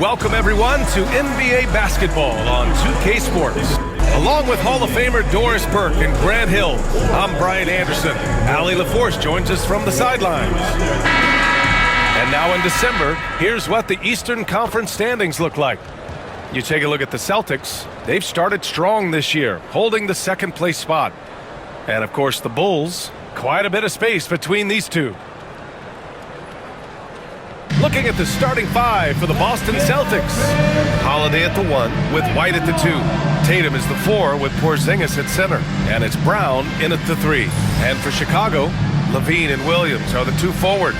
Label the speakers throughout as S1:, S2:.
S1: Welcome, everyone, to NBA basketball on 2K Sports. Along with Hall of Famer Doris Burke and Grant Hill, I'm Brian Anderson. Allie LaForce joins us from the sidelines. And now in December, here's what the Eastern Conference standings look like. You take a look at the Celtics. They've started strong this year, holding the second-place spot. And, of course, the Bulls, quite a bit of space between these two. Looking at the starting five for the Boston Celtics. Holiday at the 1 with White at the 2. Tatum is the 4 with Porzingis at center. And it's Brown in at the 3. And for Chicago, Levine and Williams are the 2 forwards.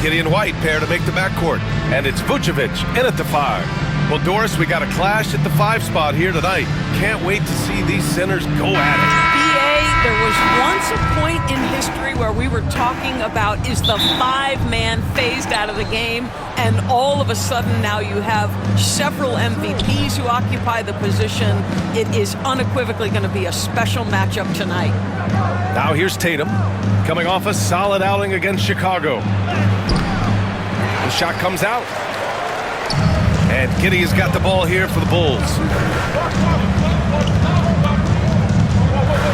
S1: Giddey and White pair to make the backcourt. And it's Vucevic in at the 5. Well, Doris, we got a clash at the 5 spot here tonight. Can't wait to see these centers go at it.
S2: There was once a point in history where we were talking about, is the 5-man phased out of the game? And all of a sudden now you have several MVPs who occupy the position. It is unequivocally going to be a special matchup tonight.
S1: Now here's Tatum, coming off a solid outing against Chicago. The shot comes out. And Giddey has got the ball here for the Bulls.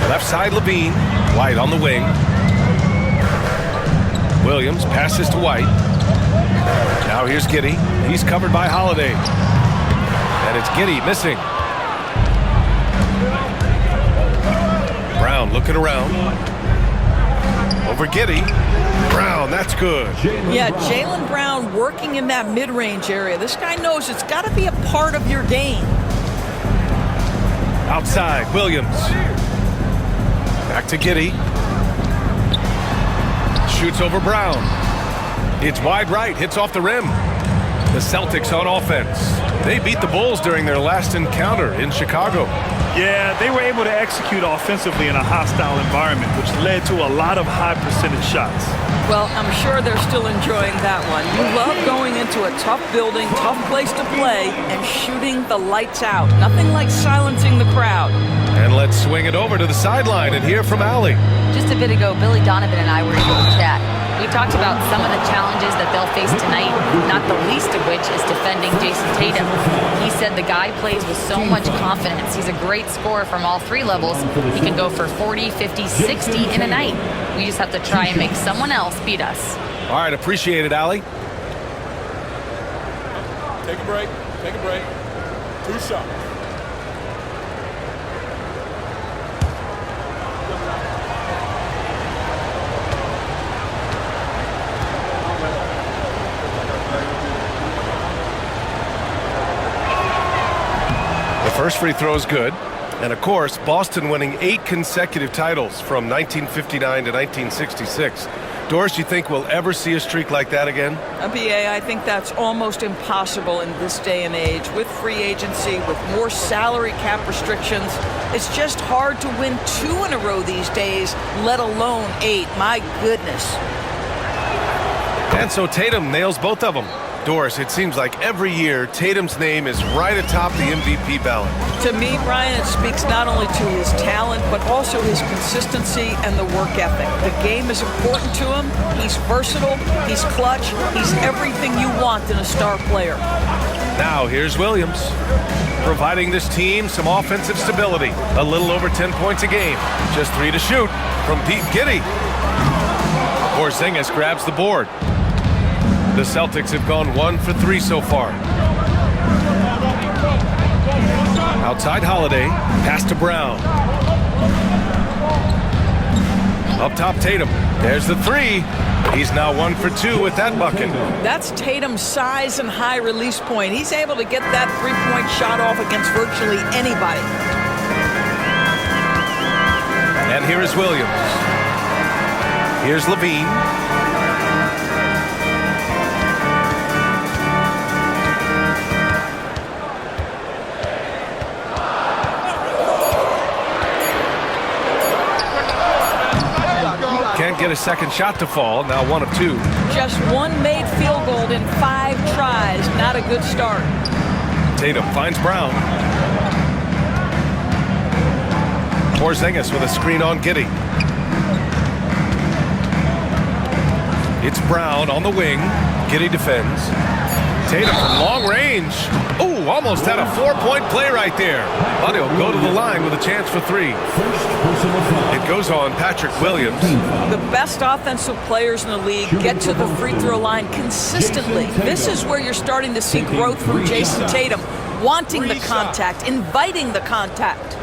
S1: Left side, Levine. White on the wing. Williams passes to White. Now here's Giddey. He's covered by Holiday. And it's Giddey missing. Brown looking around. Over Giddey. Brown, that's good.
S2: Yeah, Jaylen Brown working in that mid-range area. This guy knows it's got to be a part of your game.
S1: Outside, Williams. Back to Giddey. Shoots over Brown. It's wide right, hits off the rim. The Celtics on offense. They beat the Bulls during their last encounter in Chicago.
S3: Yeah, they were able to execute offensively in a hostile environment, which led to a lot of high percentage shots.
S2: Well, I'm sure they're still enjoying that one. You love going into a tough building, tough place to play, and shooting the lights out. Nothing like silencing the crowd.
S1: And let's swing it over to the sideline and hear from Allie.
S4: Just a bit ago, Billy Donovan and I were able to chat. We talked about some of the challenges that they'll face tonight, not the least of which is defending Jason Tatum. He said the guy plays with so much confidence. He's a great scorer from all 3 levels. He can go for 40, 50, 60 in a night. We just have to try and make someone else beat us.
S1: All right, appreciate it, Allie.
S5: Take a break. Take a break. 2 shots.
S1: First free throw is good. And, of course, Boston winning 8 consecutive titles from 1959 to 1966. Doris, you think we'll ever see a streak like that again?
S2: BA, I think that's almost impossible in this day and age. With free agency, with more salary cap restrictions, it's just hard to win 2 in a row these days, let alone 8. My goodness.
S1: And so Tatum nails both of them. Doris, it seems like every year Tatum's name is right atop the MVP ballot.
S2: To me, Brian, it speaks not only to his talent, but also his consistency and the work ethic. The game is important to him. He's versatile. He's clutch. He's everything you want in a star player.
S1: Now, here's Williams, providing this team some offensive stability. A little over 10 points a game. Just 3 to shoot from Pete Giddey. Porzingis grabs the board. The Celtics have gone 1 for 3 so far. Outside Holiday, pass to Brown. Up top Tatum, there's the 3. He's now 1 for 2 with that bucket.
S2: That's Tatum's size and high release point. He's able to get that 3-point shot off against virtually anybody.
S1: And here is Williams. Here's Levine. Can't get a second shot to fall. Now 1 of 2.
S2: Just 1 made field goal in 5 tries. Not a good start.
S1: Tatum finds Brown. Porzingis with a screen on Giddey. It's Brown on the wing. Giddey defends. Tatum from long range. Ooh, almost had a 4-point play right there. But he'll go to the line with a chance for 3. It goes on Patrick Williams.
S2: The best offensive players in the league get to the free throw line consistently. This is where you're starting to see growth from Jason Tatum, wanting the contact, inviting the contact.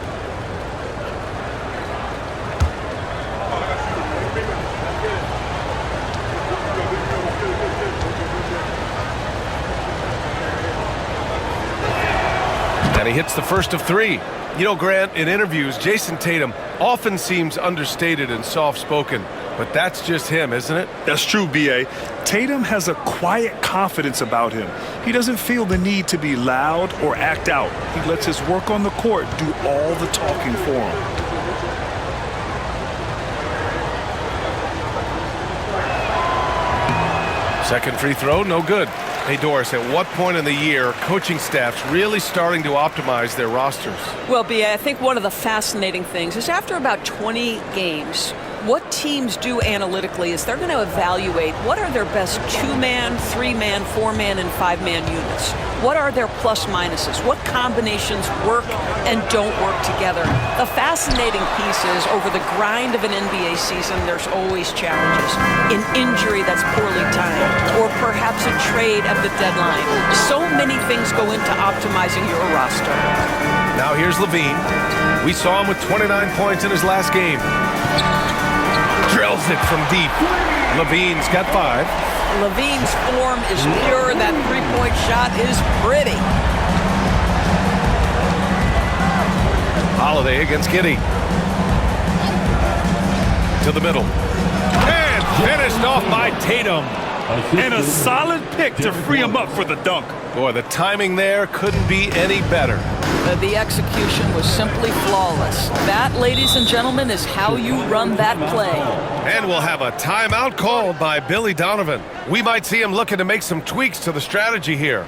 S1: And he hits the first of 3. You know, Grant, in interviews, Jason Tatum often seems understated and soft-spoken, but that's just him, isn't it?
S3: That's true, B.A. Tatum has a quiet confidence about him. He doesn't feel the need to be loud or act out. He lets his work on the court do all the talking for him.
S1: Second free throw, no good. Hey, Doris, at what point in the year are coaching staffs really starting to optimize their rosters?
S2: Well, B.A., I think one of the fascinating things is after about 20 games, what teams do analytically is they're going to evaluate what are their best 2-man, 3-man, 4-man, and 5-man units. What are their plus minuses? What combinations work and don't work together? The fascinating piece is over the grind of an NBA season, there's always challenges. An injury that's poorly timed, or perhaps a trade at the deadline. So many things go into optimizing your roster.
S1: Now here's Levine. We saw him with 29 points in his last game. Drills it from deep. Levine's got 5.
S2: Levine's form is pure. That three-point shot is pretty.
S1: Holiday against Giddey. To the middle. And finished off by Tatum.
S3: And a solid pick to free him up for the dunk.
S1: Boy, the timing there couldn't be any better.
S2: The execution was simply flawless. That, ladies and gentlemen, is how you run that play.
S1: And we'll have a timeout called by Billy Donovan. We might see him looking to make some tweaks to the strategy here.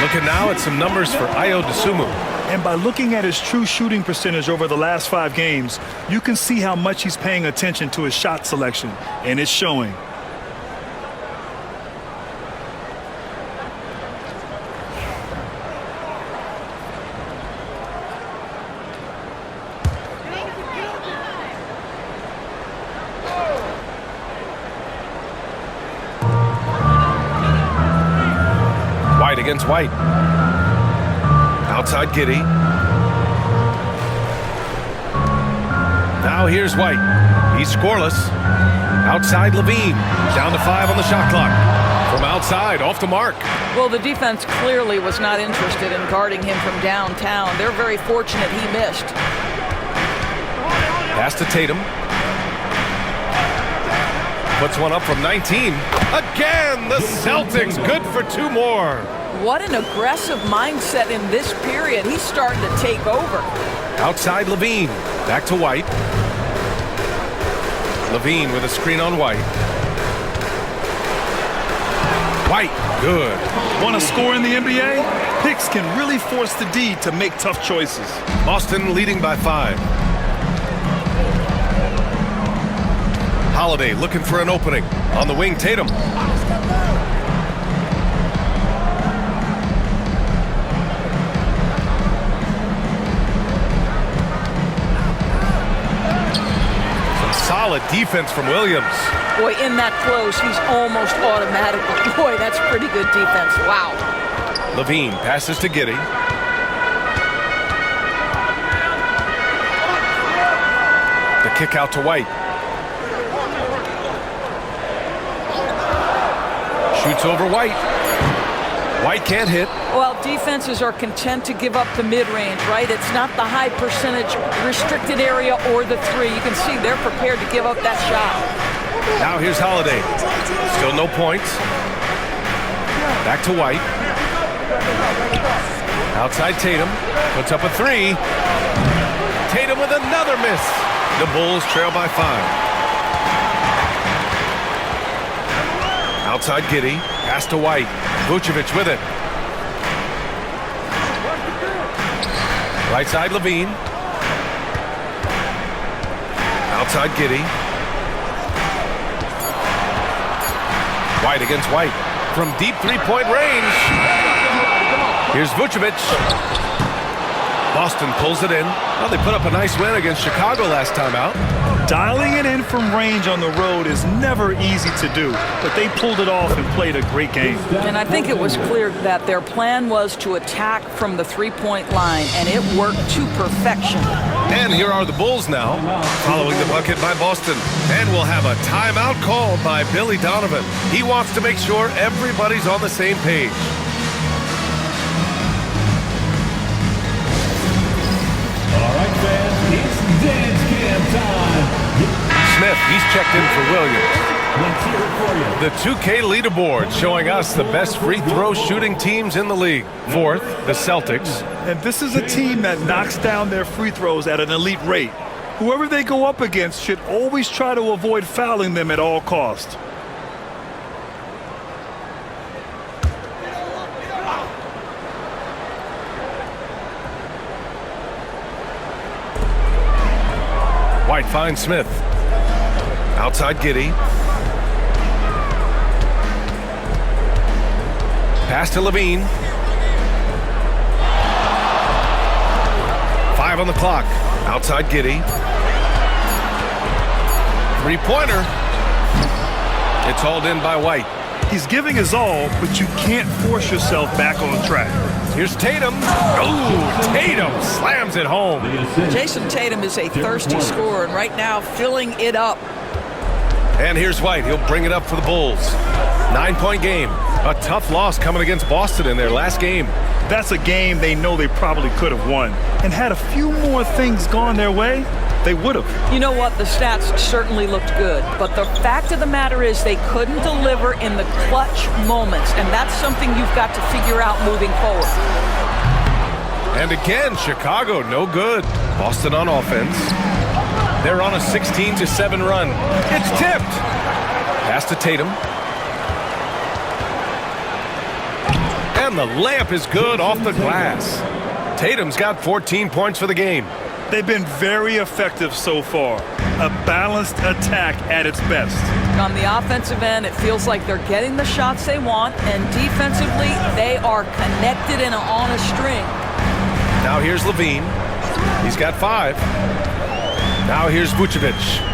S1: Looking now at some numbers for Ayo Dosunmu.
S3: And by looking at his true shooting percentage over the last 5 games, you can see how much he's paying attention to his shot selection, and it's showing.
S1: White against White. Outside Giddey. Now here's White. He's scoreless. Outside Levine. Down to 5 on the shot clock. From outside, off the mark.
S2: Well, the defense clearly was not interested in guarding him from downtown. They're very fortunate he missed.
S1: Pass to Tatum. Puts one up from 19. Again, the Celtics good for 2 more.
S2: What an aggressive mindset in this period. He's starting to take over.
S1: Outside Levine. Back to White. Levine with a screen on White. White, good.
S3: Want to score in the NBA? Picks can really force the D to make tough choices.
S1: Boston leading by 5. Holiday looking for an opening. On the wing, Tatum. Solid defense from Williams.
S2: Boy, in that close, he's almost automatically. Boy, that's pretty good defense. Wow.
S1: Levine passes to Giddey. The kick out to White. Shoots over White. White can't hit.
S2: Well, defenses are content to give up the mid-range, right? It's not the high percentage restricted area or the 3. You can see they're prepared to give up that shot.
S1: Now here's Holiday. Still no points. Back to White. Outside Tatum. Puts up a 3. Tatum with another miss. The Bulls trail by 5. Outside Giddey. Pass to White. Vucevic with it. Right side, Levine. Outside, Giddey. White against White. From deep three-point range. Here's Vucevic. Boston pulls it in. Well, they put up a nice win against Chicago last time out.
S3: Dialing it in from range on the road is never easy to do, but they pulled it off and played a great game.
S2: And I think it was clear that their plan was to attack from the three-point line, and it worked to perfection.
S1: And here are the Bulls now, following the bucket by Boston. And we'll have a timeout called by Billy Donovan. He wants to make sure everybody's on the same page.
S6: All right, fans, it's dance cam time.
S1: Smith, he's checked in for Williams.
S6: Let's hear it for you.
S1: The 2K leaderboard showing us the best free throw shooting teams in the league. Fourth, the Celtics.
S3: And this is a team that knocks down their free throws at an elite rate. Whoever they go up against should always try to avoid fouling them at all costs.
S1: White finds Smith. Outside Giddey. Pass to Levine. 5 on the clock. Outside Giddey. Three-pointer. It's hauled in by White.
S3: He's giving his all, but you can't force yourself back on track.
S1: Here's Tatum. Oh, Tatum slams it home.
S2: Jason Tatum is a thirsty scorer, and right now filling it up.
S1: And here's White. He'll bring it up for the Bulls. 9-point game. A tough loss coming against Boston in their last game.
S3: That's a game they know they probably could have won. And had a few more things gone their way, they would have.
S2: You know what? The stats certainly looked good, but the fact of the matter is they couldn't deliver in the clutch moments, and that's something you've got to figure out moving forward.
S1: And again, Chicago no good. Boston on offense. They're on a 16-7 run. It's tipped. Pass to Tatum. And the layup is good off the glass. Tatum's got 14 points for the game.
S3: They've been very effective so far. A balanced attack at its best.
S2: On the offensive end, it feels like they're getting the shots they want, and defensively, they are connected and on a string.
S1: Now here's Levine. He's got 5. Now here's Vucevic.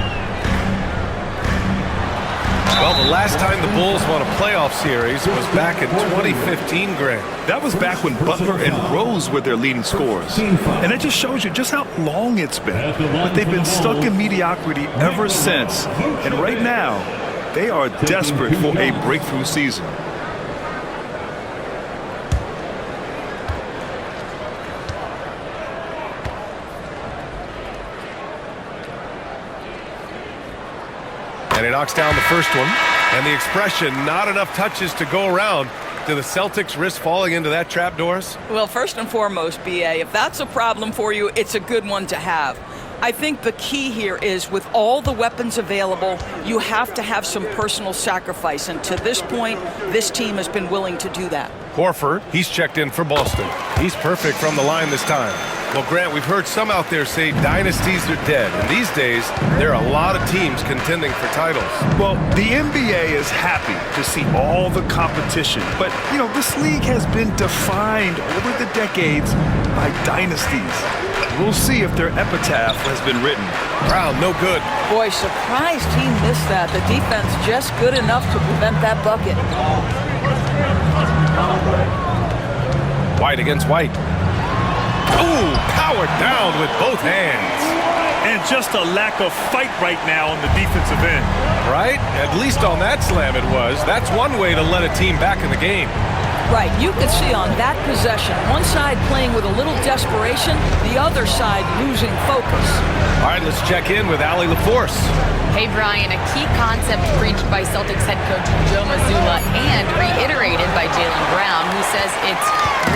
S1: Well, the last time the Bulls won a playoff series was back in 2015, Grant.
S3: That was back when Butler and Rose were their leading scorers. And it just shows you just how long it's been. But they've been stuck in mediocrity ever since. And right now, they are desperate for a breakthrough season.
S1: And he knocks down the first one. And the expression, not enough touches to go around. Do the Celtics risk falling into that trap, Doris?
S2: Well, first and foremost, BA, if that's a problem for you, it's a good one to have. I think the key here is with all the weapons available, you have to have some personal sacrifice. And to this point, this team has been willing to do that.
S1: Horford, he's checked in for Boston. He's perfect from the line this time. Well, Grant, we've heard some out there say dynasties are dead. And these days, there are a lot of teams contending for titles.
S3: Well, the NBA is happy to see all the competition. But, you know, this league has been defined over the decades by dynasties. We'll see if their epitaph has been written.
S1: Brown, no good.
S2: Boy, surprised he missed that. The defense just good enough to prevent that bucket.
S1: White against White. Ooh, powered down with both hands.
S3: And just a lack of fight right now on the defensive end.
S1: Right? At least on that slam it was. That's one way to let a team back in the game.
S2: Right, you could see on that possession, one side playing with a little desperation, the other side losing focus.
S1: All right, let's check in with Allie LaForce.
S4: Hey, Brian, a key concept preached by Celtics head coach Joe Mazzulla and reiterated by Jaylen Brown, who says it's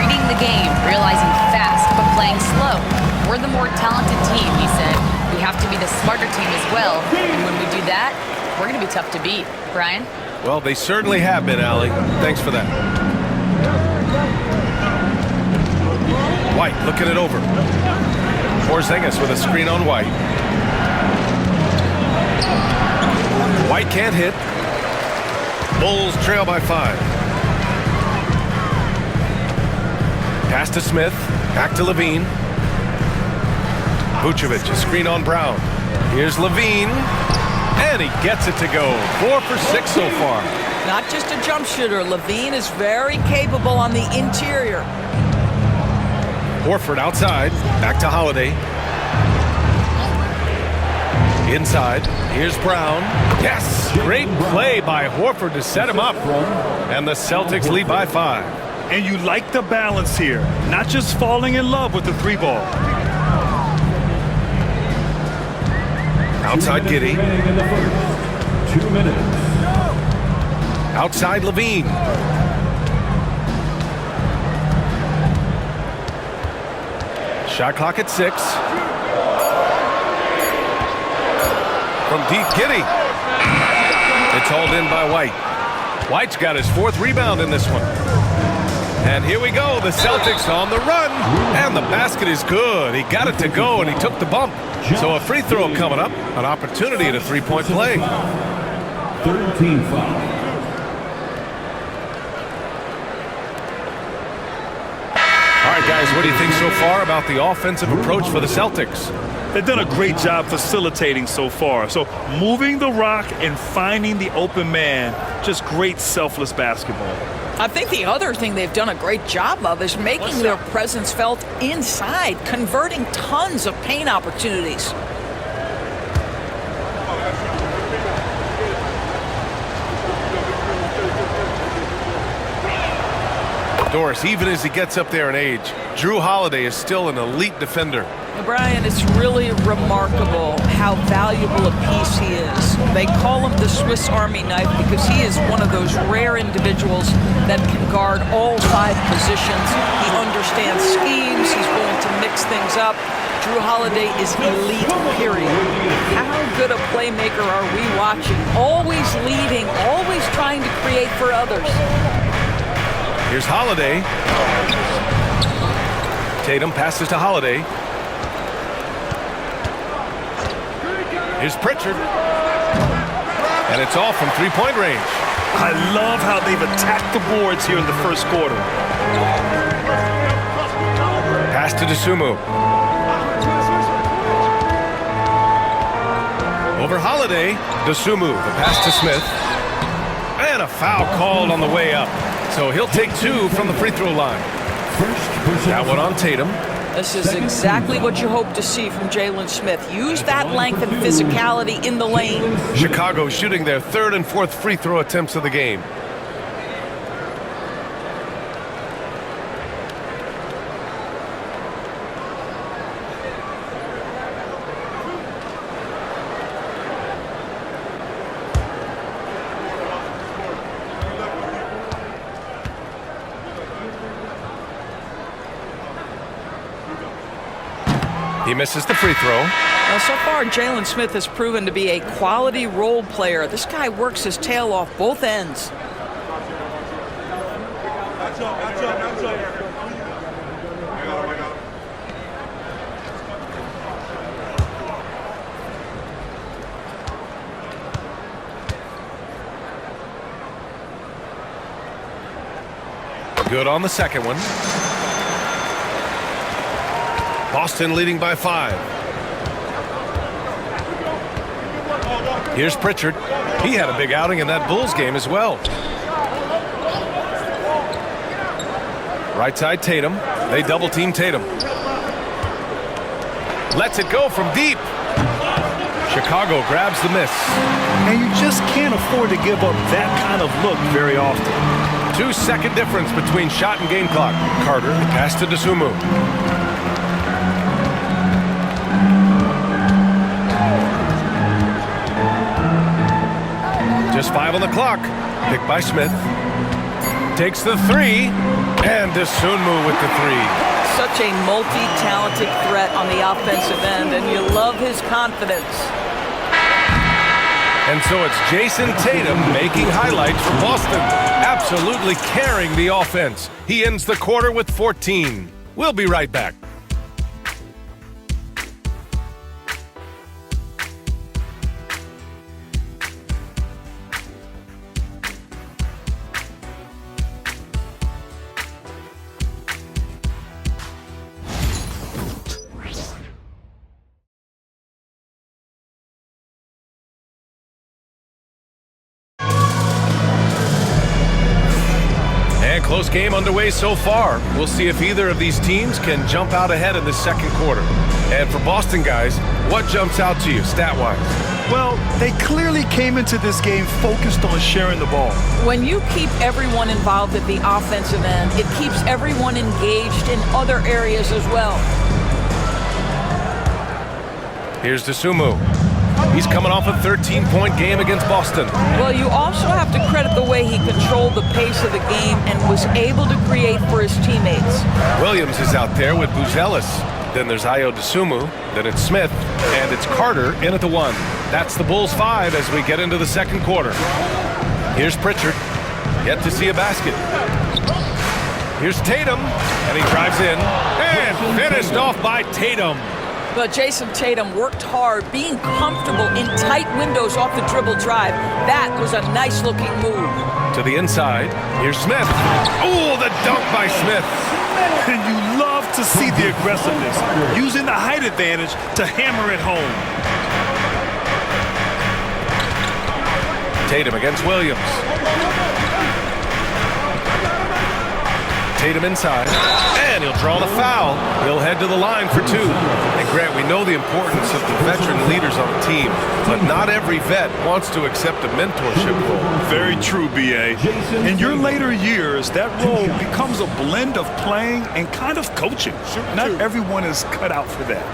S4: reading the game, realizing fast, but playing slow. We're the more talented team, he said. We have to be the smarter team as well, and when we do that, we're going to be tough to beat. Brian?
S1: Well, they certainly have been, Allie. Thanks for that. White looking it over. Porzingis with a screen on White. White can't hit. Bulls trail by 5. Pass to Smith. Back to Levine. Vucevic, a screen on Brown. Here's Levine. And he gets it to go. 4 for 6 so far.
S2: Not just a jump shooter. Levine is very capable on the interior.
S1: Horford outside. Back to Holiday. Inside. Here's Brown. Yes! Great play by Horford to set him up. And the Celtics lead by 5.
S3: And you like the balance here. Not just falling in love with the 3 ball.
S1: Outside Giddey.
S6: 2 minutes.
S1: Outside Levine. Shot clock at 6. From deep, Giddey. It's hauled in by White. White's got his 4th rebound in this one. And here we go, the Celtics on the run. And the basket is good. He got it to go, and he took the bump. So a free throw coming up. An opportunity at a 3-point play.
S6: 13 foul.
S1: All right, guys, what do you think so far about the offensive approach for the Celtics?
S3: They've done a great job facilitating so far. So moving the rock and finding the open man, just great selfless basketball.
S2: I think the other thing they've done a great job of is making their presence felt inside, converting tons of paint opportunities.
S1: Doris, even as he gets up there in age, Drew Holiday is still an elite defender.
S2: Brian, it's really remarkable how valuable a piece he is. They call him the Swiss Army knife because he is one of those rare individuals that can guard all 5 positions. He understands schemes. He's willing to mix things up. Drew Holiday is elite, period. How good a playmaker are we watching? Always leading, always trying to create for others.
S1: Here's Holiday. Tatum passes to Holiday. Here's Pritchard. And it's all from 3-point range.
S3: I love how they've attacked the boards here in the first quarter.
S1: Pass to DeSumo. Over Holiday. DeSumo, the pass to Smith. And a foul called on the way up. So he'll take 2 from the free throw line. That one on Tatum.
S2: This is exactly what you hope to see from Jalen Smith. Use that length and physicality in the lane.
S1: Chicago shooting their 3rd and 4th free throw attempts of the game. He misses the free throw.
S2: Well, so far, Jalen Smith has proven to be a quality role player. This guy works his tail off both ends.
S1: Good on the second one. Boston leading by 5. Here's Pritchard. He had a big outing in that Bulls game as well. Right side Tatum. They double team Tatum. Lets it go from deep. Chicago grabs the miss.
S3: And you just can't afford to give up that kind of look very often.
S1: 2-second difference between shot and game clock. Carter, the pass to DeSumo. Just 5 on the clock. Picked by Smith. Takes the 3. And DeSumo with the 3.
S2: Such a multi-talented threat on the offensive end, and you love his confidence.
S1: And so it's Jason Tatum making highlights for Boston. Absolutely carrying the offense. He ends the quarter with 14. We'll be right back. Close game underway so far. We'll see if either of these teams can jump out ahead in the second quarter. And for Boston guys, what jumps out to you stat-wise?
S3: Well, they clearly came into this game focused on sharing the ball.
S2: When you keep everyone involved at the offensive end, it keeps everyone engaged in other areas as well.
S1: Here's Dosunmu. He's coming off a 13-point game against Boston.
S2: Well, you also have to credit the way he controlled the pace of the game and was able to create for his teammates.
S1: Williams is out there with Buzelis. Then there's Ayo Dosunmu. Then it's Smith. And it's Carter in at the 1. That's the Bulls 5 as we get into the second quarter. Here's Pritchard. Yet to see a basket. Here's Tatum. And he drives in. And finished off by Tatum.
S2: But Jason Tatum worked hard, being comfortable in tight windows off the dribble drive. That was a nice-looking move.
S1: To the inside, here's Smith. Oh, the dunk by Smith.
S3: And you love to see the aggressiveness, using the height advantage to hammer it home.
S1: Tatum against Williams. Tatum inside, and he'll draw the foul. He'll head to the line for 2. And Grant, we know the importance of the veteran leaders on the team, but not every vet wants to accept a mentorship role.
S3: Very true, B.A. In your later years, that role becomes a blend of playing and kind of coaching. Not everyone is cut out for that.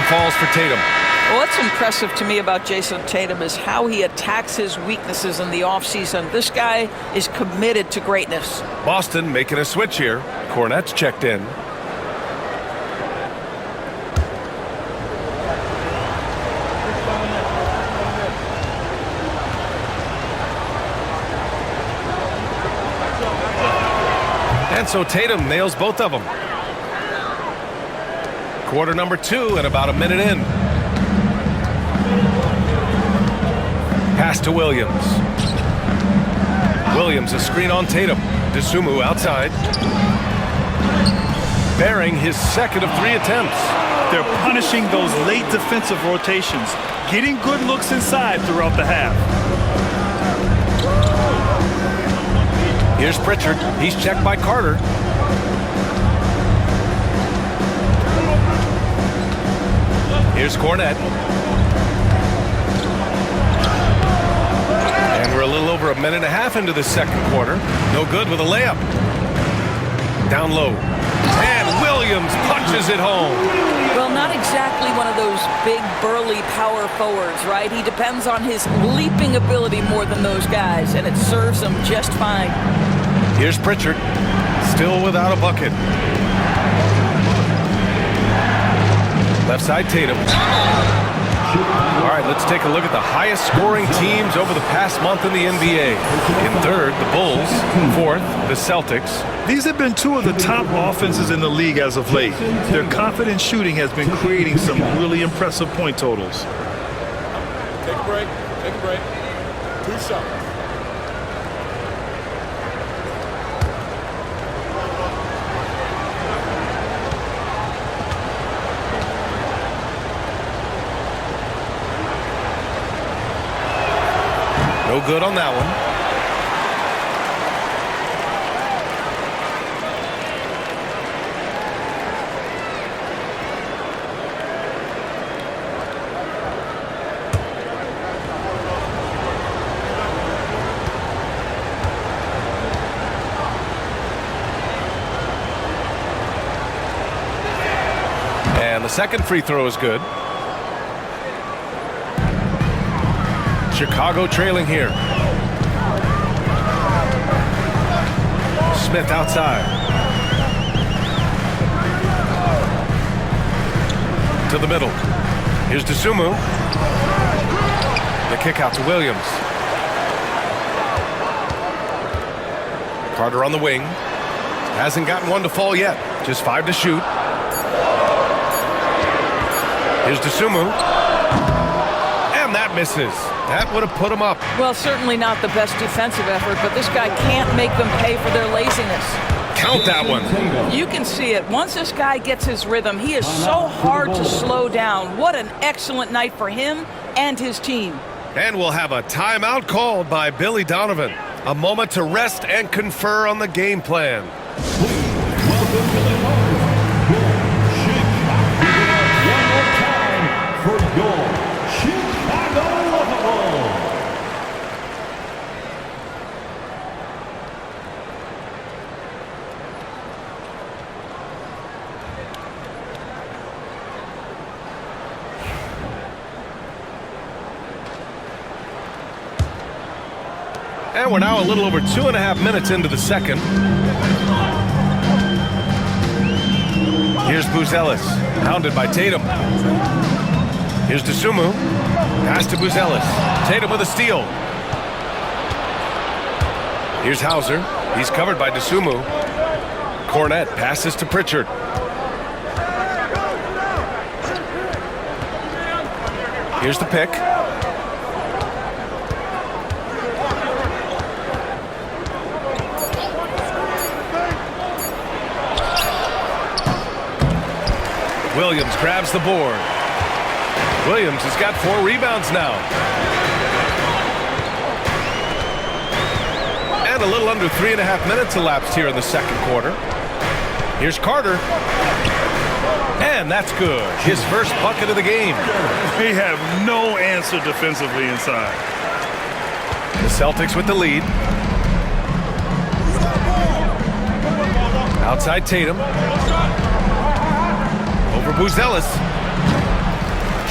S1: Falls for Tatum.
S2: Well, what's impressive to me about Jason Tatum is how he attacks his weaknesses in the offseason. This guy is committed to greatness.
S1: Boston making a switch here. Cornette's checked in. And so Tatum nails both of them. Quarter number 2 and about a minute in. Pass to Williams. Williams a screen on Tatum. Dosunmu outside. Bearing his second of 3 attempts.
S3: They're punishing those late defensive rotations, getting good looks inside throughout the half.
S1: Here's Pritchard. He's checked by Carter. Here's Cornette. And we're a little over a minute and a half into the second quarter. No good with a layup. Down low. And Williams punches it home.
S2: Well, not exactly one of those big, burly power forwards, right? He depends on his leaping ability more than those guys, and it serves him just fine.
S1: Here's Pritchard. Still without a bucket. Left side, Tatum. All right, let's take a look at the highest scoring teams over the past month in the NBA. In third, the Bulls. Fourth, the Celtics.
S3: These have been 2 of the top offenses in the league as of late. Their confident shooting has been creating some really impressive point totals.
S5: Take a break. Take a break. 2 shots.
S1: No good on that one. And the second free throw is good. Chicago trailing here. Smith outside. To the middle. Here's Dosunmu. The kick out to Williams. Carter on the wing. Hasn't gotten one to fall yet. Just 5 to shoot. Here's Dosunmu. And that misses. That would have put him up.
S2: Well, certainly not the best defensive effort, but this guy can't make them pay for their laziness.
S1: Count that one.
S2: You can see it. Once this guy gets his rhythm, he is so hard to slow down. What an excellent night for him and his team.
S1: And we'll have a timeout called by Billy Donovan. A moment to rest and confer on the game plan.
S6: Welcome to the Chicago. For your Chicago Bulls.
S1: And we're now a little over 2.5 minutes into the second. Here's Buzelis, hounded by Tatum. Here's Dosunmu. Pass to Buzelis. Tatum with a steal. Here's Hauser. He's covered by Dosunmu. Cornette passes to Pritchard. Here's the pick. Williams grabs the board. Williams has got 4 rebounds now. And a little under 3.5 minutes elapsed here in the second quarter. Here's Carter. And that's good. His first bucket of the game.
S3: They have no answer defensively inside.
S1: The Celtics with the lead. Outside Tatum. Over Buzelis.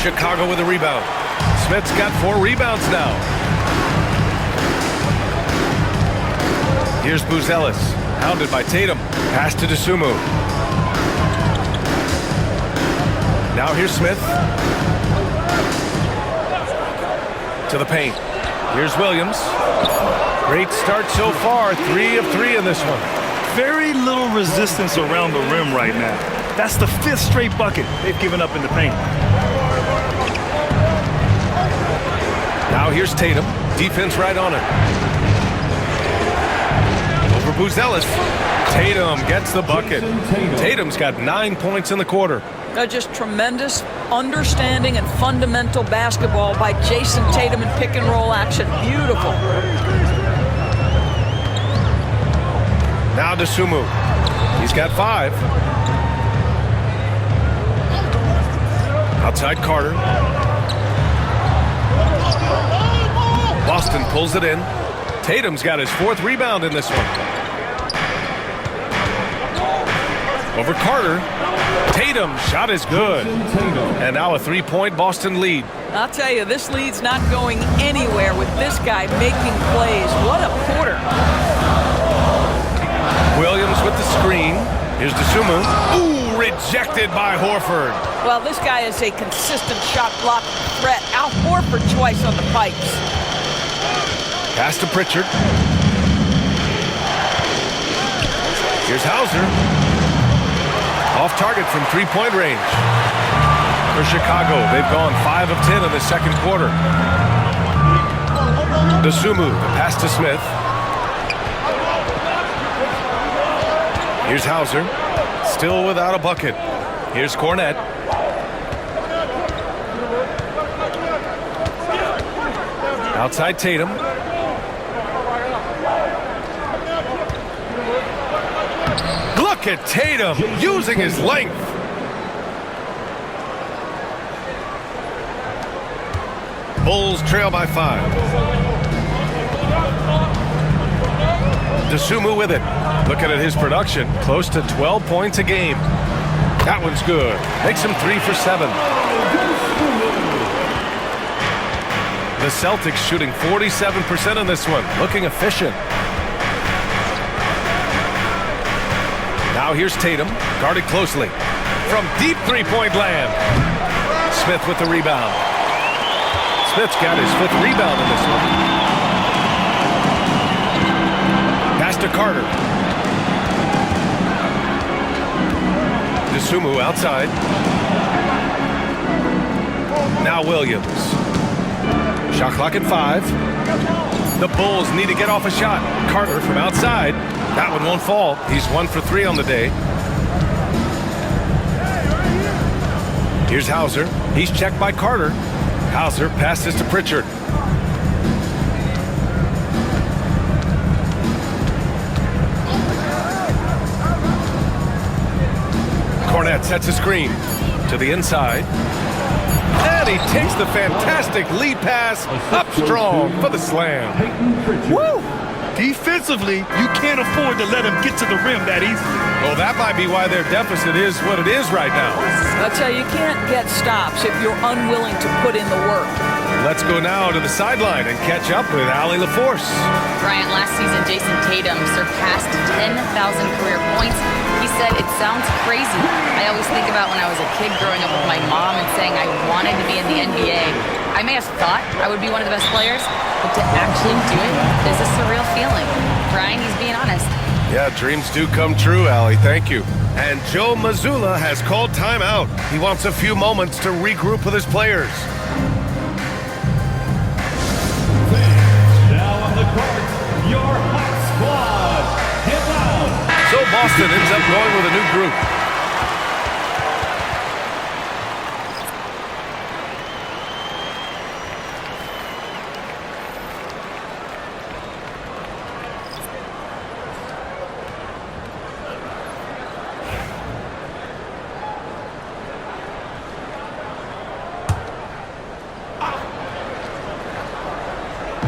S1: Chicago with a rebound. Smith's got 4 rebounds now. Here's Buzelis, hounded by Tatum. Pass to Dosunmu. Now here's Smith. To the paint. Here's Williams. Great start so far. 3 of 3 in this one.
S3: Very little resistance around the rim right now. That's the 5th straight bucket they've given up in the paint.
S1: Now here's Tatum. Defense right on it. Over Buzelis. Tatum gets the bucket. Tatum's got 9 points in the quarter.
S2: Just tremendous understanding and fundamental basketball by Jason Tatum in pick and roll action. Beautiful.
S1: Now Dosunmu. He's got 5. Outside Carter. Boston pulls it in. Tatum's got his 4th rebound in this one. Over Carter. Tatum shot is good. And now a 3-point Boston lead.
S2: I'll tell you, this lead's not going anywhere with this guy making plays. What a quarter.
S1: Williams with the screen. Here's Dosunmu. Ooh, rejected by Horford.
S2: Well, this guy is a consistent shot block threat. Al Horford twice on the pipes.
S1: Pass to Pritchard. Here's Hauser. Off target from 3-point range. For Chicago, they've gone 5 of 10 in the second quarter. Dosunmu, the pass to Smith. Here's Hauser. Still without a bucket. Here's Cornette. Outside Tatum. Look at Tatum using his length. Bulls trail by 5. Dosunmu with it. Looking at his production, close to 12 points a game. That one's good. Makes him 3 for 7. The Celtics shooting 47% in this one. Looking efficient. Now here's Tatum, guarded closely. From deep 3-point land. Smith with the rebound. Smith's got his 5th rebound in this one. Pass to Carter. DeSumo outside. Now Williams. Shot clock at 5. The Bulls need to get off a shot. Carter from outside. That one won't fall. He's 1 for 3 on the day. Here's Hauser. He's checked by Carter. Hauser passes to Pritchard. Cornette sets a screen to the inside. And he takes the fantastic lead pass up strong for the slam.
S3: Woo! Defensively, you can't afford to let him get to the rim that easy.
S1: Well, that might be why their deficit is what it is right now.
S2: I'll tell you, you can't get stops if you're unwilling to put in the work.
S1: Let's go now to the sideline and catch up with Allie LaForce.
S4: Brian, last season, Jason Tatum surpassed 10,000 career points. He said, it sounds crazy. I always think about when I was a kid growing up with my mom and saying I wanted to be in the NBA. I may have thought I would be one of the best players, but to actually do it is a surreal feeling. Brian, he's being honest.
S1: Yeah, dreams do come true, Allie. Thank you. And Joe Mazzulla has called timeout. He wants a few moments to regroup with his players.
S6: Now on the court, your hot squad. Hit out.
S1: So Boston ends up going with a new group.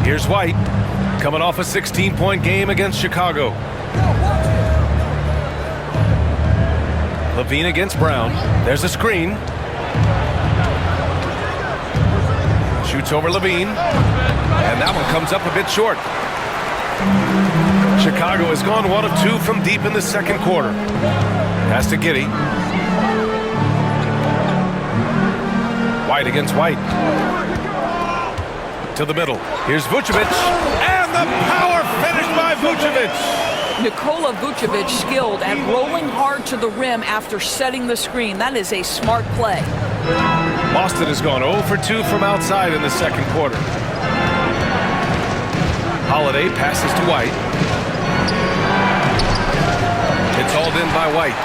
S1: Here's White, coming off a 16-point game against Chicago. Levine against Brown. There's a screen. Shoots over Levine. And that one comes up a bit short. Chicago has gone 1 of 2 from deep in the second quarter. Pass to Giddey. White against White. To the middle. Here's Vucevic. And the power finish by Vucevic.
S2: Nikola Vucevic skilled at rolling hard to the rim after setting the screen. That is a smart play.
S1: Boston has gone 0 for 2 from outside in the second quarter. Holiday passes to White. It's hauled in by White.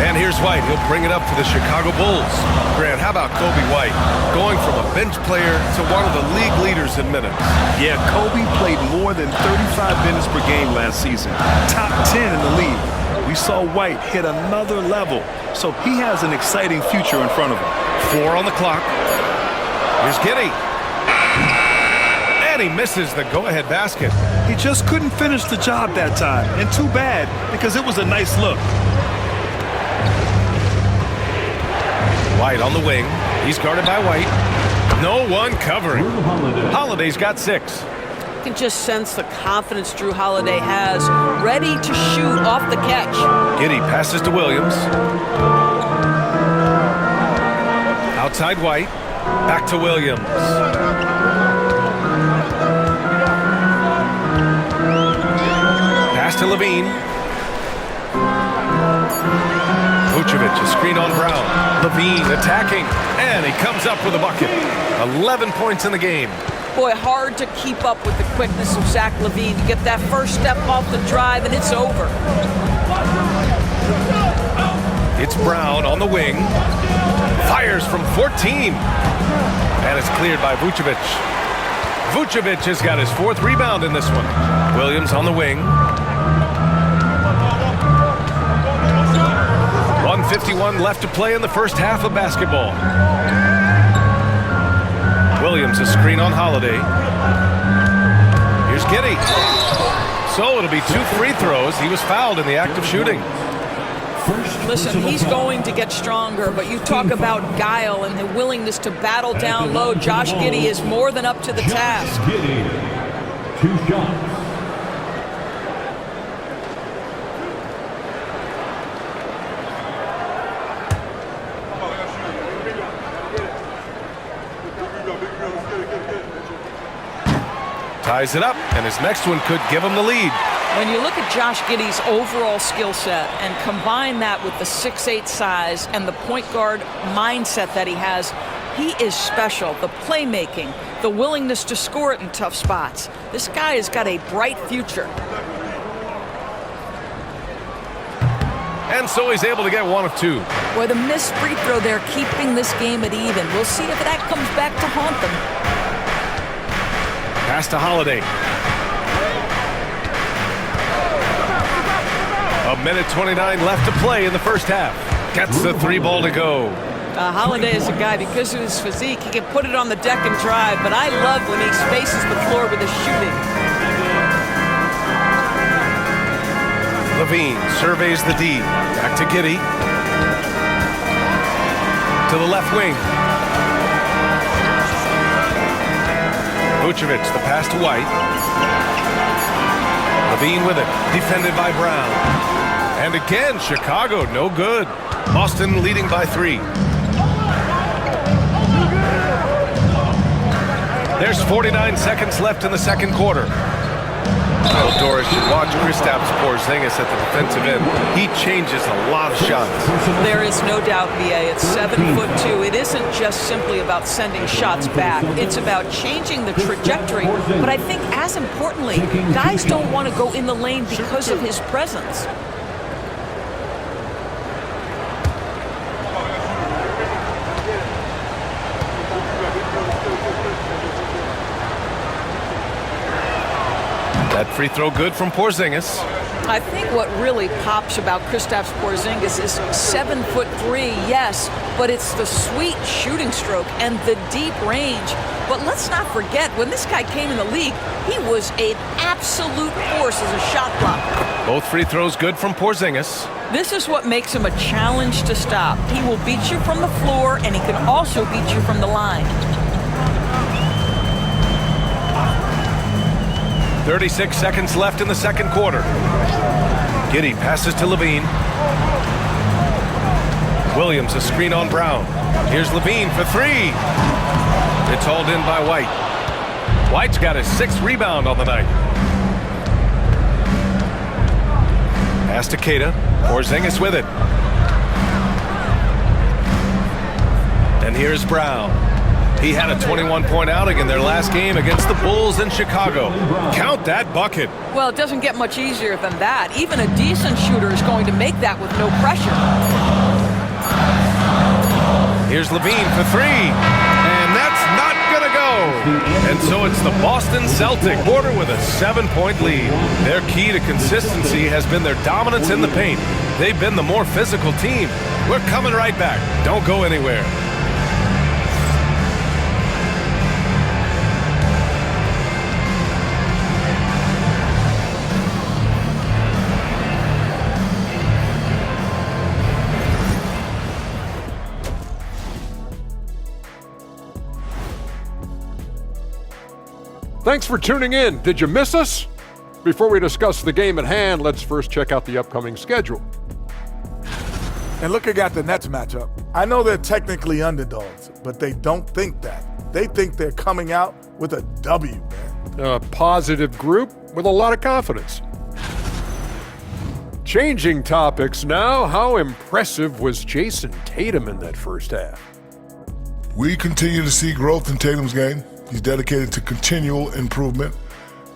S1: And here's White. He'll bring it up for the Chicago Bulls. Grant, how about Kobe White? Going from a bench player to one of the league leaders in minutes.
S3: Yeah, Kobe played more than 35 minutes per game last season. Top 10 in the league. We saw White hit another level, so he has an exciting future in front of him.
S1: 4 on the clock. Here's Giddey. And he misses the go-ahead basket.
S3: He just couldn't finish the job that time, and too bad, because it was a nice look.
S1: White on the wing. He's guarded by White. No one covering. Holiday's got 6.
S2: You can just sense the confidence Drew Holiday has, ready to shoot off the catch.
S1: Giddey passes to Williams. Outside White. Back to Williams. Pass to Levine. Vucevic, a screen on Brown. Levine attacking, and he comes up with a bucket. 11 points in the game.
S2: Boy, hard to keep up with the quickness of Zach LaVine to get that first step off the drive, and it's over.
S1: It's Brown on the wing. Fires from 14. And it's cleared by Vucevic. Vucevic has got his 4th rebound in this one. Williams on the wing. 1:51 left to play in the first half of basketball. Williams, a screen on Holiday. Here's Giddey. So it'll be 2 free throws. He was fouled in the act of shooting.
S2: Listen, he's going to get stronger, but you talk about guile and the willingness to battle down low. Josh Giddey is more than up to the task.
S6: Giddey, 2 shots.
S1: ties it up, and his next one could give him the lead.
S2: When you look at Josh Giddey's overall skill set and combine that with the 6'8" size and the point guard mindset that he has, he is special. The playmaking, the willingness to score it in tough spots. This guy has got a bright future.
S1: And so he's able to get one of two.
S2: Boy, the missed free throw there keeping this game at even. We'll see if that comes back to haunt them.
S1: Pass to Holiday. A minute 29 left to play in the first half. Gets the 3-ball to go.
S2: Holiday is a guy, because of his physique, he can put it on the deck and drive, but I love when he spaces the floor with his shooting.
S1: Levine surveys the D. Back to Giddey. To the left wing. Vucevic, the pass to White. Levine with it. Defended by Brown. And again, Chicago, no good. Boston leading by 3. There's 49 seconds left in the second quarter. Well, Doris should watch Kristaps Porzingis at the defensive end. He changes a lot of shots.
S2: There is no doubt, VA. It's 7'2". It isn't just simply about sending shots back. It's about changing the trajectory. But I think, as importantly, guys don't want to go in the lane because of his presence.
S1: That free throw good from Porzingis.
S2: I think what really pops about Kristaps Porzingis is 7'3", yes, but it's the sweet shooting stroke and the deep range. But let's not forget, when this guy came in the league, he was an absolute force as a shot blocker.
S1: Both free throws good from Porzingis.
S2: This is what makes him a challenge to stop. He will beat you from the floor, and he can also beat you from the line.
S1: 36 seconds left in the second quarter. Giddey passes to Levine. Williams, a screen on Brown. Here's Levine for 3. It's hauled in by White. White's got his 6th rebound on the night. Pass to Keita. Porzingis with it. And here's Brown. He had a 21-point outing in their last game against the Bulls in Chicago. Count that bucket.
S2: Well, it doesn't get much easier than that. Even a decent shooter is going to make that with no pressure.
S1: Here's Levine for 3. And that's not going to go. And so it's the Boston Celtics quarter with a 7-point lead. Their key to consistency has been their dominance in the paint. They've been the more physical team. We're coming right back. Don't go anywhere.
S7: Thanks for tuning in. Did you miss us? Before we discuss the game at hand, let's first check out the upcoming schedule.
S8: And look, I got the Nets matchup. I know they're technically underdogs, but they don't think that. They think they're coming out with a W, man.
S7: A positive group with a lot of confidence. Changing topics now, how impressive was Jason Tatum in that first half?
S9: We continue to see growth in Tatum's game. He's dedicated to continual improvement.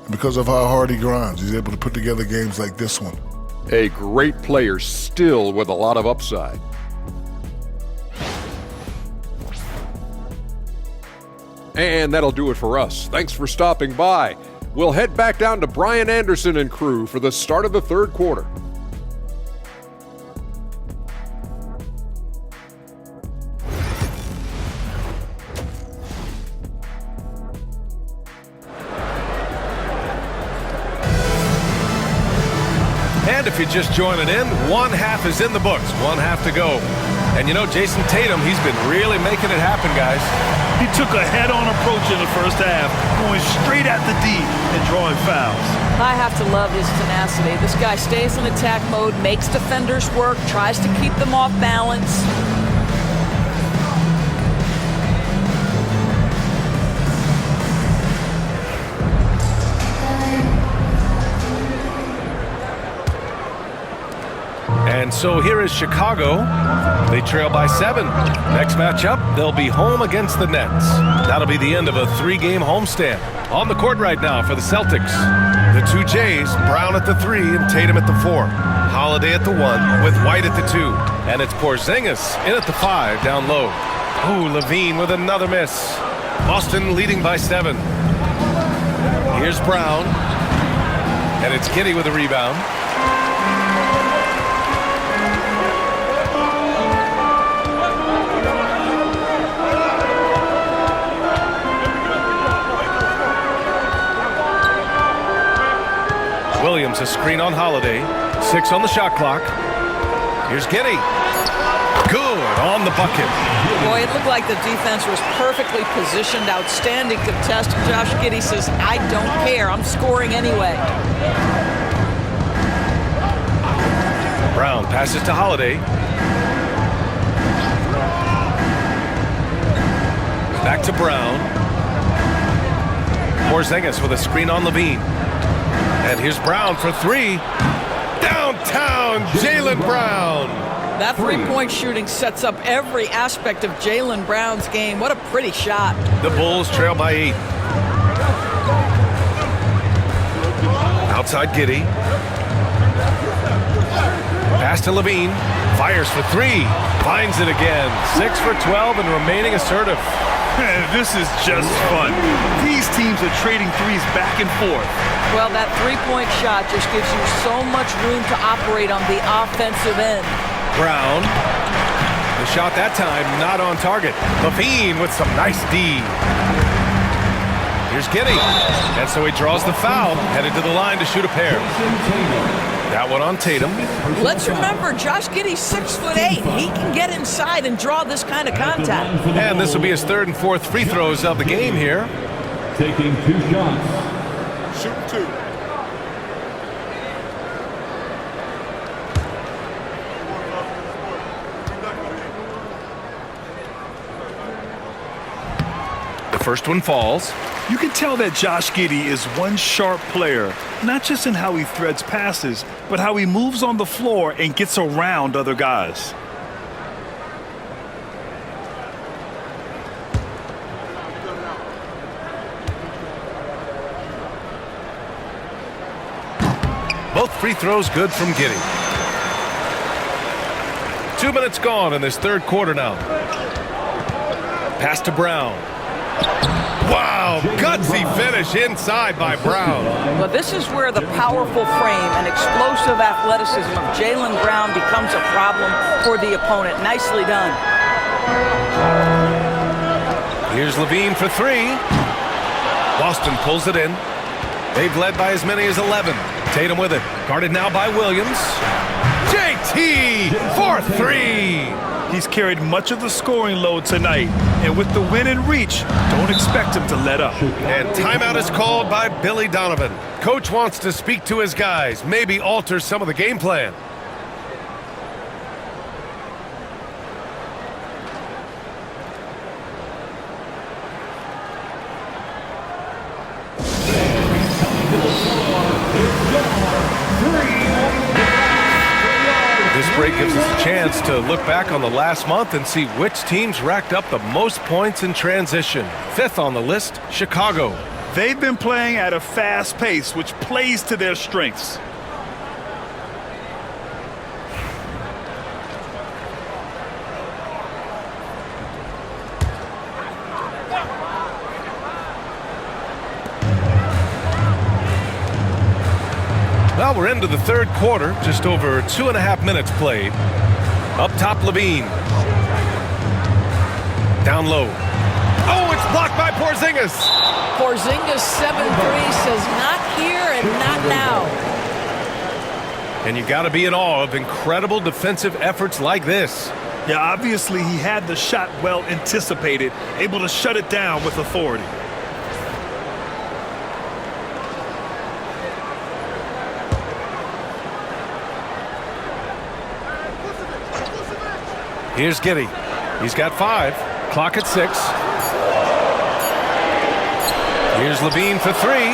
S9: And because of how hard he grinds, he's able to put together games like this one.
S7: A great player still with a lot of upside. And that'll do it for us. Thanks for stopping by. We'll head back down to Brian Anderson and crew for the start of the third quarter.
S1: And if you're just joining in, one half is in the books, one half to go. And you know, Jason Tatum, he's been really making it happen, guys.
S3: He took a head-on approach in the first half, going straight at the D and drawing fouls.
S2: I have to love his tenacity. This guy stays in attack mode, makes defenders work, tries to keep them off balance.
S1: And so here is Chicago. They trail by 7. Next matchup, they'll be home against the Nets. That'll be the end of a 3-game homestand. On the court right now for the Celtics, the 2 Jays, Brown at the 3 and Tatum at the 4. Holiday at the 1 with White at the 2. And it's Porzingis in at the 5 down low. Ooh, Levine with another miss. Boston leading by 7. Here's Brown. And it's Giddey with a rebound. Williams a screen on Holiday. 6 on the shot clock. Here's Giddey. Good on the bucket.
S2: Boy, it looked like the defense was perfectly positioned. Outstanding contest. Josh Giddey says, I don't care. I'm scoring anyway.
S1: Brown passes to Holiday. Back to Brown. Porzingis with a screen on Levine. And here's Brown for 3. Downtown, Jaylen Brown.
S2: That three-point shooting sets up every aspect of Jaylen Brown's game. What a pretty shot.
S1: The Bulls trail by 8. Outside Giddey. Pass to Levine. Fires for 3. Finds it again. 6 for 12 and remaining assertive.
S3: This is just fun. These teams are trading threes back and forth.
S2: Well, that three-point shot just gives you so much room to operate on the offensive end.
S1: Brown. The shot that time not on target. Levine with some nice D. Here's Giddey. And so he draws the foul, headed to the line to shoot a pair. That one on Tatum.
S2: Let's remember, Josh Giddey's 6'8". He can get inside and draw this kind of contact.
S1: And this will be his 3rd and 4th free throws of the game here.
S6: Taking 2 shots.
S5: Shoot 2.
S1: The first one falls.
S3: You can tell that Josh Giddey is one sharp player, not just in how he threads passes, but how he moves on the floor and gets around other guys.
S1: Both free throws good from Giddey. 2 minutes gone in this 3rd quarter now. Pass to Brown. Wow, gutsy finish inside by Brown.
S2: Well, this is where the powerful frame and explosive athleticism of Jaylen Brown becomes a problem for the opponent. Nicely done.
S1: Here's Levine for 3. Boston pulls it in. They've led by as many as 11. Tatum with it. Guarded now by Williams. JT for 3.
S3: He's carried much of the scoring load tonight, and with the win in reach, don't expect him to let up.
S1: And timeout is called by Billy Donovan. Coach wants to speak to his guys, maybe alter some of the game plan. This break gives us a chance to look back on the last month and see which teams racked up the most points in transition. 5th on the list, Chicago.
S3: They've been playing at a fast pace, which plays to their strengths.
S1: Well, we're into the 3rd quarter, just over 2.5 minutes played. Up top, Levine. Down low. Oh, it's blocked by Porzingis.
S2: Porzingis 7'3", says not here and not now.
S1: And you got to be in awe of incredible defensive efforts like this.
S3: Yeah, obviously he had the shot well anticipated, able to shut it down with authority.
S1: Here's Giddey. He's got 5. Clock at 6. Here's Levine for three.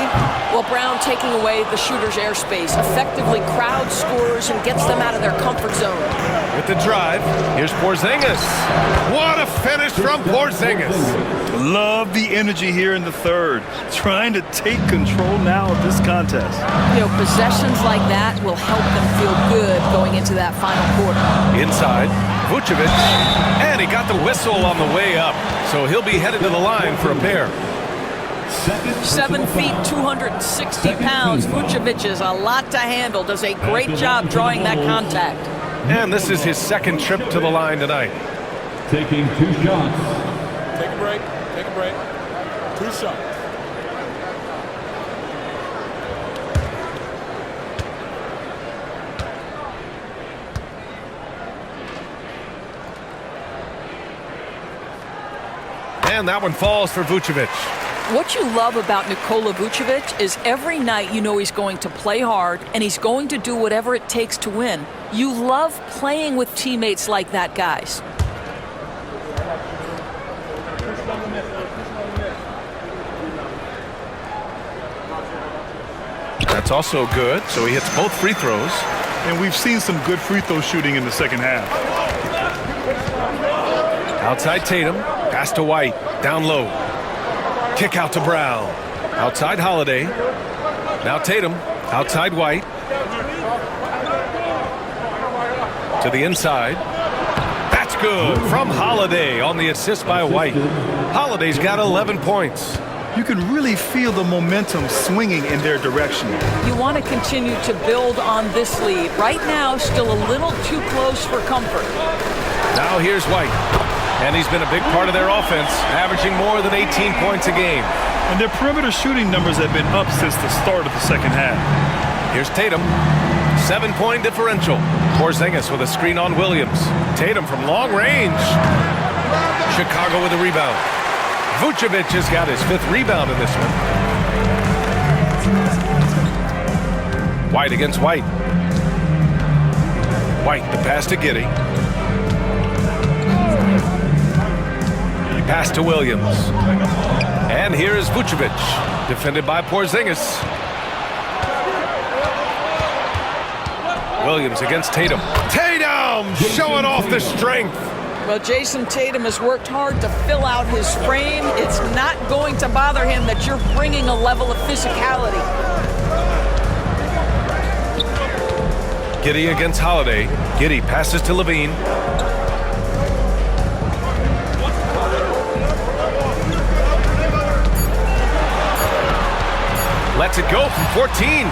S2: Well, Brown taking away the shooter's airspace, effectively crowd scores and gets them out of their comfort zone.
S1: With the drive, here's Porzingis. What a finish from Porzingis.
S3: Love the energy here in the third. Trying to take control now of this contest.
S2: You know, possessions like that will help them feel good going into that final quarter.
S1: Inside, Vucevic. And he got the whistle on the way up. So he'll be headed to the line for a pair.
S2: 7 feet, 260 pounds. Vucevic is a lot to handle. Does a great job drawing that contact.
S1: And this is his second trip to the line tonight.
S6: Taking 2 shots.
S5: Take a break. Take a break. 2 shots.
S1: And that one falls for Vucevic.
S2: What you love about Nikola Vucevic is every night you know he's going to play hard and he's going to do whatever it takes to win. You love playing with teammates like that, guys.
S1: That's also good, so he hits both free throws.
S3: And we've seen some good free throw shooting in the second half.
S1: Outside Tatum, pass to White, down low. Kick out to Brown. Outside Holiday. Now Tatum, outside White. To the inside. That's good from Holiday on the assist by White. Holiday's got 11 points.
S3: You can really feel the momentum swinging in their direction.
S2: You want to continue to build on this lead. Right now, still a little too close for comfort.
S1: Now here's White. And he's been a big part of their offense, averaging more than 18 points a game.
S3: And their perimeter shooting numbers have been up since the start of the second half.
S1: Here's Tatum. 7-point differential. Porzingis with a screen on Williams. Tatum from long range. Chicago with a rebound. Vucevic has got his 5th rebound in this one. White against White. White, the pass to Giddey. Pass to Williams. And here is Vucevic, defended by Porzingis. Williams against Tatum. Tatum showing off the strength.
S2: Well, Jason Tatum has worked hard to fill out his frame. It's not going to bother him that you're bringing a level of physicality.
S1: Giddey against Holiday. Giddey passes to Levine. Lets it go from 14.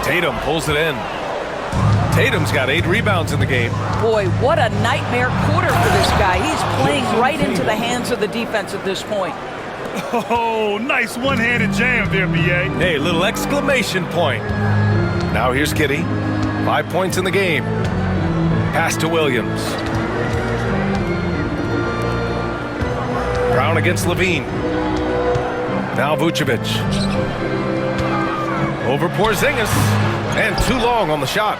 S1: Tatum pulls it in. Tatum's got 8 rebounds in the game.
S2: Boy, what a nightmare quarter for this guy. He's playing right into the hands of the defense at this point.
S3: Oh, nice one-handed jam there, B.A.
S1: Hey, little exclamation point. Now here's Giddey. 5 points in the game. Pass to Williams. Brown against Levine. Now Vucevic. Over Porzingis. And too long on the shot.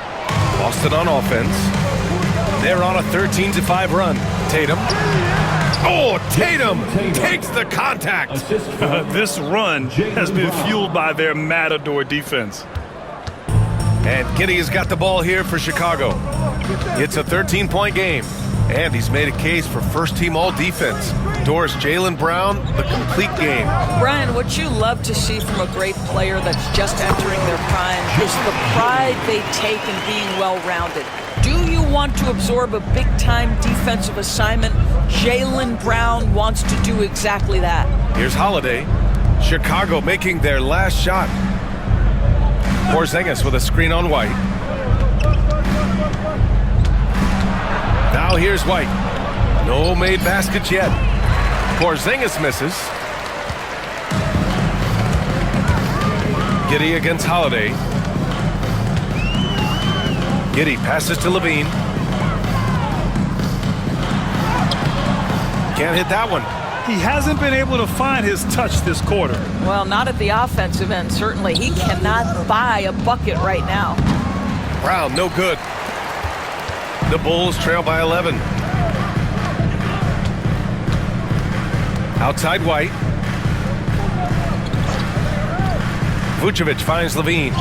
S1: Lost it on offense. They're on a 13-5 run. Tatum. Oh, Tatum takes the contact.
S3: This run has been fueled by their Matador defense.
S1: And Giddey has got the ball here for Chicago. It's a 13-point game. And he's made a case for first-team all-defense. Doris Jaylen Brown, the complete game.
S2: Brian, what you love to see from a great player that's just entering their prime is the pride they take in being well-rounded. Do you want to absorb a big-time defensive assignment? Jaylen Brown wants to do exactly that.
S1: Here's Holiday. Chicago making their last shot. Porzingis with a screen on White. Now here's White. No made baskets yet. Porzingis misses. Giddey against Holiday. Giddey passes to Levine. Can't hit that one.
S3: He hasn't been able to find his touch this quarter.
S2: Well, not at the offensive end, certainly. He cannot buy a bucket right now.
S1: Brown, no good. The Bulls trail by 11. Outside White. Vucevic finds Levine.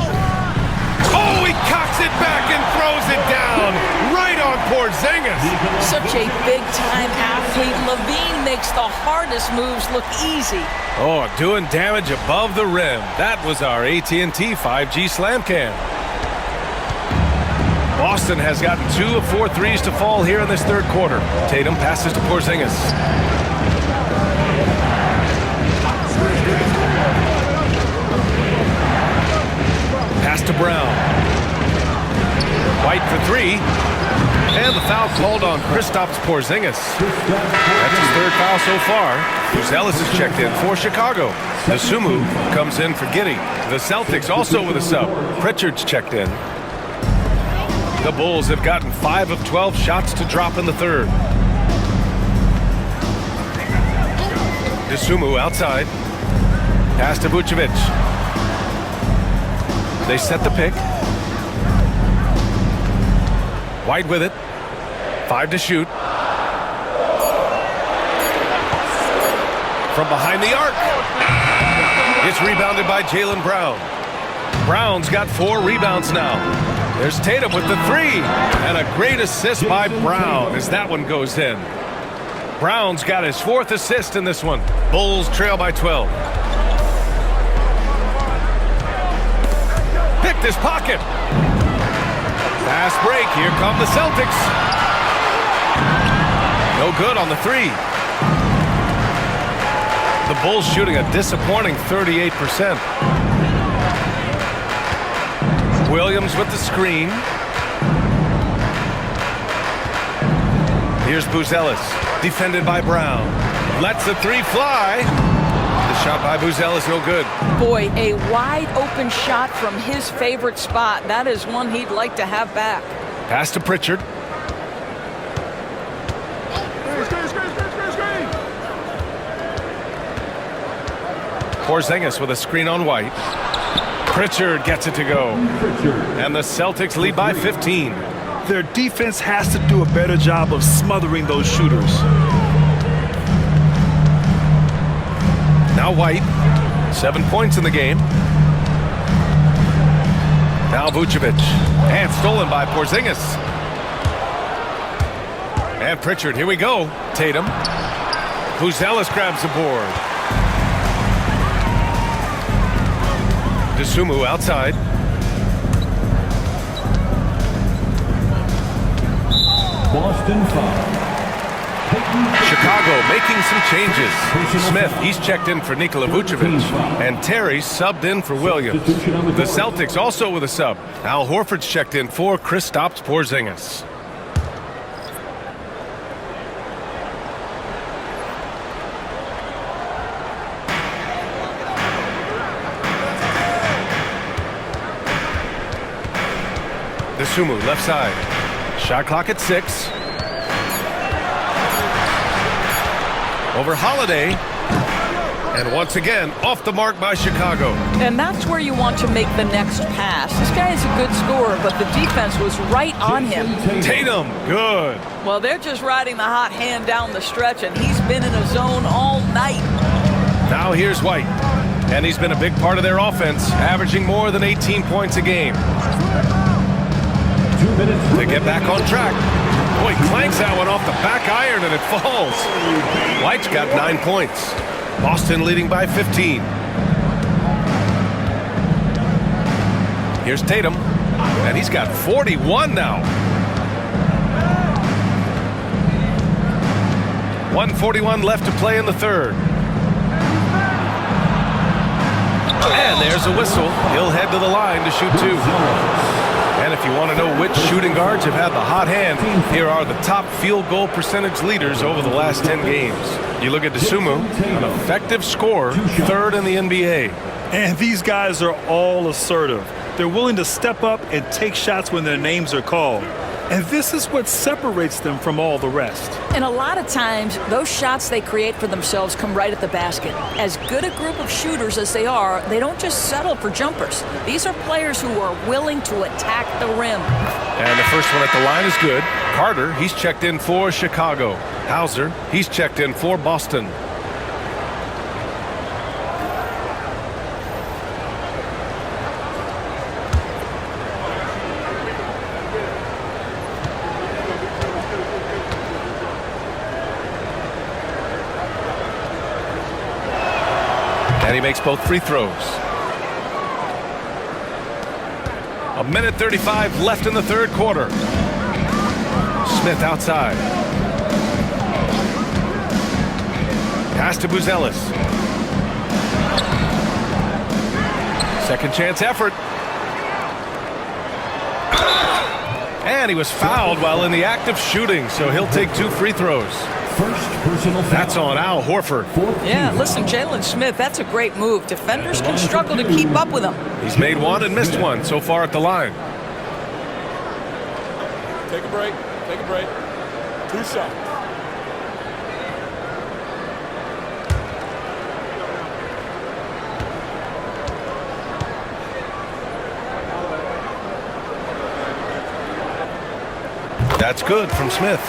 S1: Oh, he cocks it back and throws it down right on Porzingis.
S2: Such a big-time athlete. Levine makes the hardest moves look easy.
S1: Oh, doing damage above the rim. That was our AT&T 5G slam cam. Boston has gotten 2 of 4 threes to fall here in this third quarter. Tatum passes to Porzingis. Pass to Brown. White for 3. And the foul called on Kristaps Porzingis. That's his third foul so far. Buzelis is checked in for Chicago. Nasumu comes in for Giddey. The Celtics also with a sub. Pritchard's checked in. The Bulls have gotten 5 of 12 shots to drop in the third. Nasumu outside. Pass to Vucevic. They set the pick. White with it. 5 to shoot. From behind the arc. It's rebounded by Jaylen Brown. Brown's got 4 rebounds now. There's Tatum with the 3. And a great assist by Brown as that one goes in. Brown's got his 4th assist in this one. Bulls trail by 12. Picked his pocket. Fast break. Here come the Celtics. No good on the 3. The Bulls shooting a disappointing 38%. Williams with the screen. Here's Buzelis, defended by Brown. Lets the 3 fly. The shot by Buzelis no good.
S2: Boy, a wide open shot from his favorite spot. That is one he'd like to have back.
S1: Pass to Pritchard. Porzingis with a screen on White. Pritchard gets it to go. And the Celtics lead by 15.
S3: Their defense has to do a better job of smothering those shooters.
S1: Now White, 7 points in the game. Now Vucevic, and stolen by Porzingis. And Pritchard, here we go. Tatum. Buzelis grabs the board. Nasumu outside.
S6: Boston 5.
S1: Chicago making some changes. Smith, he's checked in for Nikola Vucevic. And Terry subbed in for Williams. The Celtics also with a sub. Al Horford's checked in for Kristaps Porzingis. Nasumu left side. Shot clock at 6. Over Holiday. And once again, off the mark by Chicago.
S2: And that's where you want to make the next pass. This guy is a good scorer, but the defense was right on him.
S1: Tatum, good.
S2: Well, they're just riding the hot hand down the stretch, and he's been in a zone all night.
S1: Now here's White. And he's been a big part of their offense, averaging more than 18 points a game.
S6: 2 minutes.
S1: To get back on track. Boy, clanks that one off the back iron and it falls. White's got 9 points. Boston leading by 15. Here's Tatum. And he's got 41 now. 1:41 left to play in the third. And there's a whistle. He'll head to the line to shoot 2. And if you want to know which shooting guards have had the hot hand, here are the top field goal percentage leaders over the last 10 games. You look at Nasumu, an effective scorer, 3rd in the NBA.
S3: And these guys are all assertive. They're willing to step up and take shots when their names are called. And this is what separates them from all the rest.
S2: And a lot of times, those shots they create for themselves come right at the basket. As good a group of shooters as they are, they don't just settle for jumpers. These are players who are willing to attack the rim.
S1: And the first one at the line is good. Carter, he's checked in for Chicago. Hauser, he's checked in for Boston. And he makes both free throws. 1:35 left in the third quarter. Smith outside. Pass to Buzelis. Second chance effort. And he was fouled while in the act of shooting, so he'll take 2 free throws.
S6: First personal foul.
S1: That's on Al Horford.
S2: Yeah, listen, Jalen Smith, that's a great move. Defenders can struggle to keep up with him.
S1: He's made 1 and missed 1 so far at the line.
S5: Take a break. Take a break. 2 shots.
S1: That's good from Smith.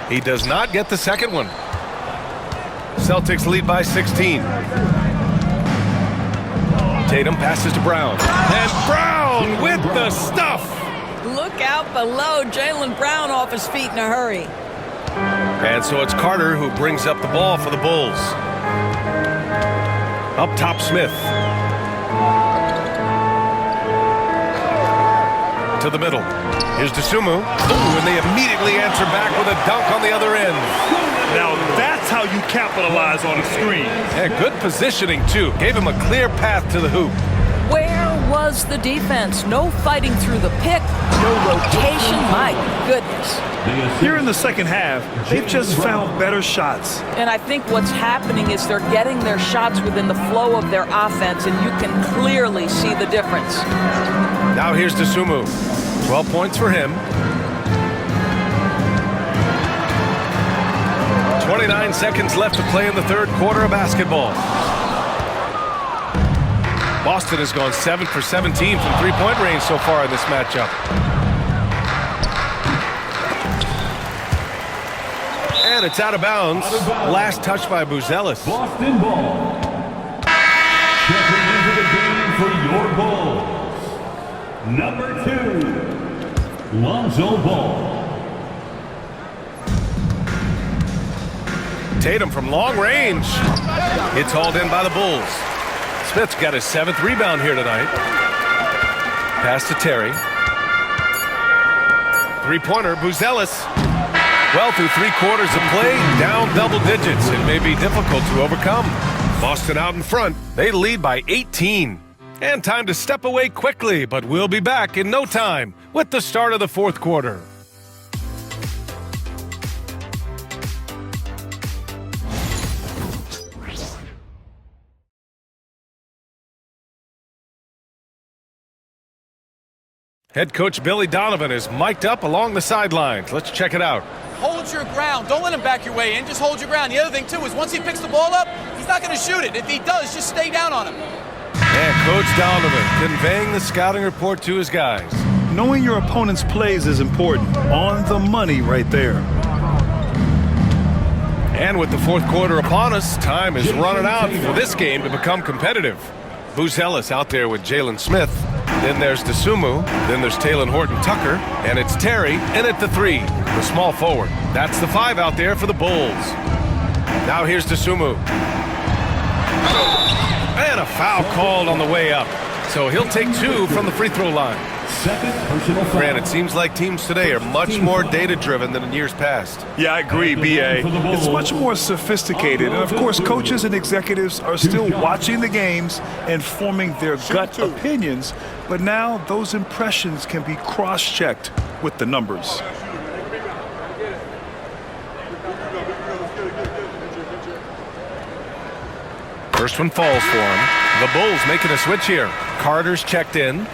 S1: He does not get the second one. Celtics lead by 16. Tatum passes to Brown. And Brown with the stuff.
S2: Look out below. Jaylen Brown off his feet in a hurry.
S1: And so it's Carter who brings up the ball for the Bulls. Up top, Smith. To the middle. Here's Dosunmu. Ooh, and they immediately answer back with a dunk on the other end.
S3: Now that's how you capitalize on a screen.
S1: And good positioning, too. Gave him a clear path to the hoop.
S2: Where was the defense? No fighting through the pick, no rotation. My goodness.
S3: Here in the second half, they've just found better shots.
S2: And I think what's happening is they're getting their shots within the flow of their offense, and you can clearly see the difference.
S1: Now here's Dosunmu. 12 points for him. 29 seconds left to play in the third quarter of basketball. Boston has gone 7 for 17 from three-point range so far in this matchup. And it's out of bounds. Last touch by Buzelis.
S6: Boston ball. Checking into the game for your Bulls. Number 2, Lonzo Ball.
S1: Tatum from long range. It's hauled in by the Bulls. Smith's got his 7th rebound here tonight. Pass to Terry. Three-pointer, Buzelis. Well, through 3 quarters of play, down double digits. It may be difficult to overcome. Boston out in front. They lead by 18. And time to step away quickly, but we'll be back in no time with the start of the fourth quarter. Head coach Billy Donovan is mic'd up along the sidelines. Let's check it out.
S10: Hold your ground. Don't let him back your way in. Just hold your ground. The other thing, too, is once he picks the ball up, he's not going to shoot it. If he does, just stay down on him.
S1: And Coach Donovan conveying the scouting report to his guys.
S3: Knowing your opponent's plays is important. On the money right there.
S1: And with the fourth quarter upon us, time is running out for this game to become competitive. Buzelis out there with Jalen Smith. Then there's Dosunmu. Then there's Talen Horton-Tucker. And it's Terry in at the 3, the small forward. That's the 5 out there for the Bulls. Now here's Dosunmu. And a foul called on the way up. So he'll take 2 from the free throw line.
S6: Second personal foul.
S1: Grant, it seems like teams today are much more data-driven than in years past.
S3: Yeah, I agree, B.A. It's much more sophisticated. And, of course, coaches and executives are still watching the games and forming their gut opinions. But now those impressions can be cross-checked with the numbers.
S1: First one falls for him. The Bulls making a switch here. Carter's checked in.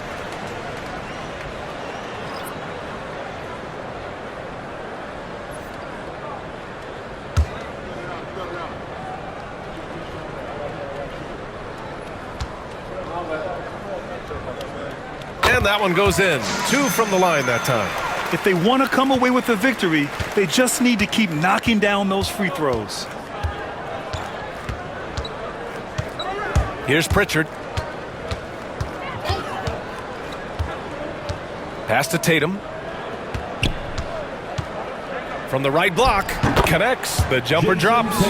S1: And that one goes in. 2 from the line that time.
S3: If they want to come away with a victory, they just need to keep knocking down those free throws.
S1: Here's Pritchard. Pass to Tatum. From the right block, connects. The jumper drops.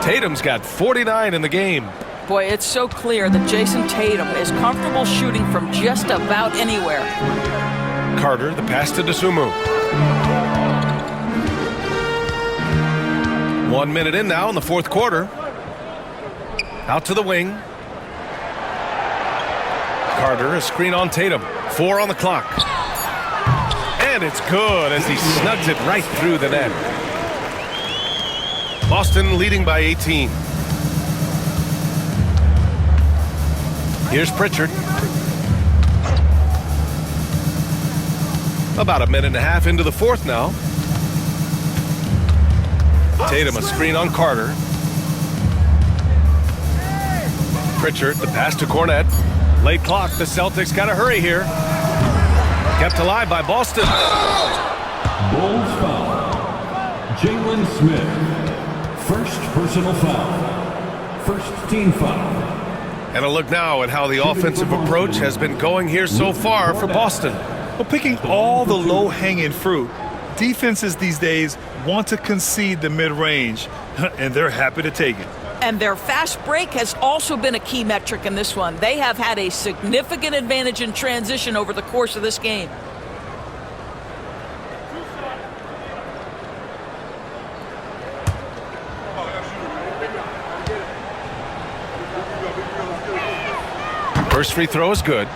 S1: Tatum's got 49 in the game.
S2: Boy, it's so clear that Jason Tatum is comfortable shooting from just about anywhere.
S1: Carter, the pass to Dosunmu. 1 minute in now in the fourth quarter. Out to the wing. Carter, a screen on Tatum. 4 on the clock. And it's good as he snugs it right through the net. Boston leading by 18. Here's Pritchard. About a minute and a half into the fourth now. Tatum, a screen on Carter. Pritchard, the pass to Cornet. Late clock, the Celtics got to hurry here. Kept alive by Boston.
S6: Bulls foul. Jalen Smith. First personal foul. First team foul.
S1: And a look now at how the offensive approach has been going here so far for Boston.
S3: Well, picking all the low-hanging fruit, defenses these days want to concede the mid-range, and they're happy to take it.
S2: And their fast break has also been a key metric in this one. They have had a significant advantage in transition over the course of this game.
S1: First free throw is good.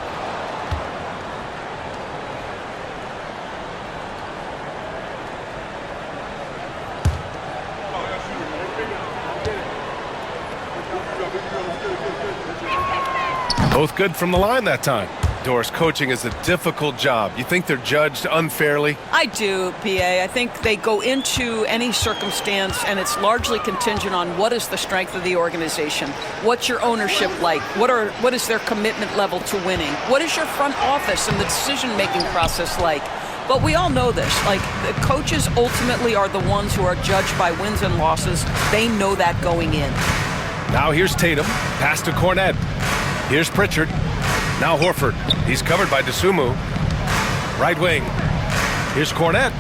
S1: Both good from the line that time. Doris, coaching is a difficult job. You think they're judged unfairly?
S2: I do, PA. I think they go into any circumstance, and it's largely contingent on what is the strength of the organization. What's your ownership like? What is their commitment level to winning? What is your front office and the decision-making process like? But we all know this. Like, the coaches ultimately are the ones who are judged by wins and losses. They know that going in.
S1: Now here's Tatum. Pass to Cornet. Here's Pritchard. Now Horford. He's covered by Dosunmu. Right wing. Here's Cornet.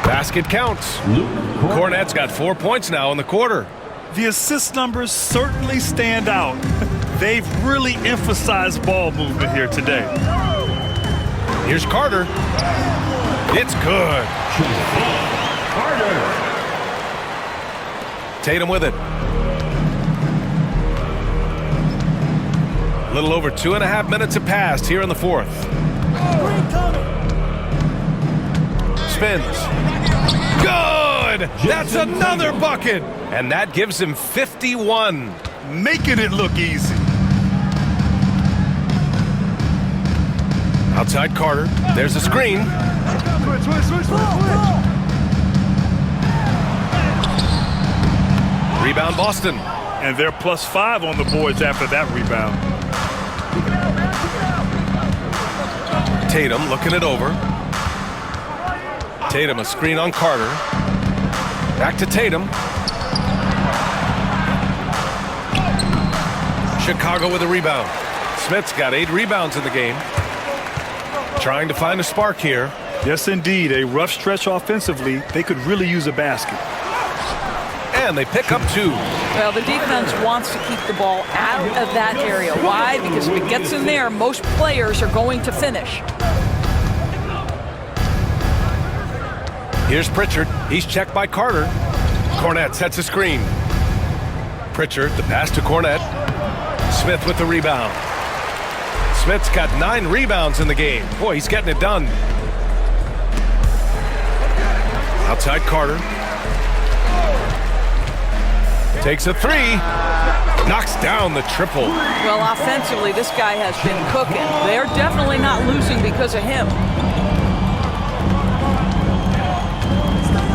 S1: Basket counts. Cornet's got 4 points now in the quarter.
S3: The assist numbers certainly stand out. They've really emphasized ball movement here today.
S1: Here's Carter. It's good.
S6: Carter.
S1: Tatum with it. A little over 2.5 minutes have passed here in the fourth. Spins. Good! That's another bucket! And that gives him 51.
S3: Making it look easy.
S1: Outside Carter. There's a screen. Rebound Boston.
S3: And they're +5 on the boards after that rebound.
S1: Tatum looking it over. Tatum, a screen on Carter. Back to Tatum. Chicago with a rebound. Smith's got 8 rebounds in the game. Trying to find a spark here.
S3: Yes, indeed. A rough stretch offensively. They could really use a basket.
S1: And they pick up 2.
S2: Well, the defense wants to keep the ball out of that area. Why? Because if it gets in there, most players are going to finish.
S1: Here's Pritchard. He's checked by Carter. Cornet sets a screen. Pritchard, the pass to Cornet. Smith with the rebound. Smith's got 9 rebounds in the game. Boy, he's getting it done. Outside Carter. Takes a 3. Knocks down the triple.
S2: Well, offensively, this guy has been cooking. They're definitely not losing because of him.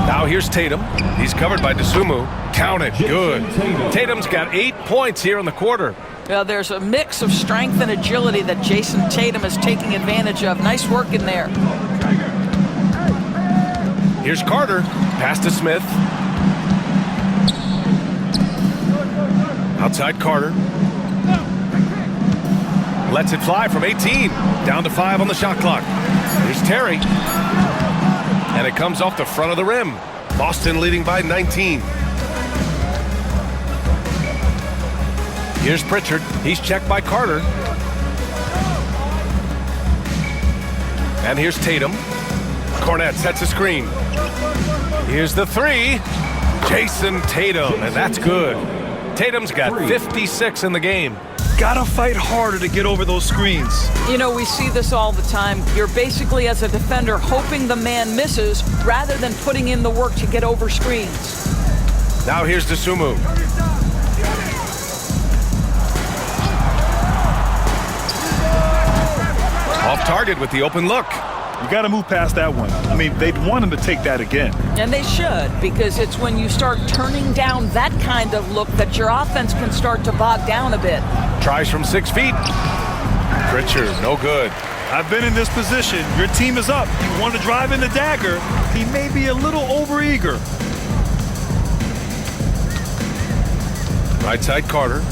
S1: Now here's Tatum. He's covered by Dosunmu. Count it. Good. Tatum's got 8 points here in the quarter.
S2: Well, there's a mix of strength and agility that Jason Tatum is taking advantage of. Nice work in there.
S1: Here's Carter. Pass to Smith. Outside Carter. Lets it fly from 18. Down to 5 on the shot clock. Here's Terry. And it comes off the front of the rim. Boston leading by 19. Here's Pritchard. He's checked by Carter. And here's Tatum. Cornette sets a screen. Here's the 3. Jason Tatum, and that's good. Tatum's got 56 in the game.
S3: Gotta fight harder to get over those screens.
S2: You know, we see this all the time. You're basically, as a defender, hoping the man misses rather than putting in the work to get over screens.
S1: Now here's DeSumo. Off target with the open look.
S3: You got to move past that one. I mean, they'd want him to take that again.
S2: And they should, because it's when you start turning down that kind of look that your offense can start to bog down a bit.
S1: Tries from 6 feet. Pritchard, no good.
S3: I've been in this position. Your team is up. You want to drive in the dagger. He may be a little overeager.
S1: Right side Carter.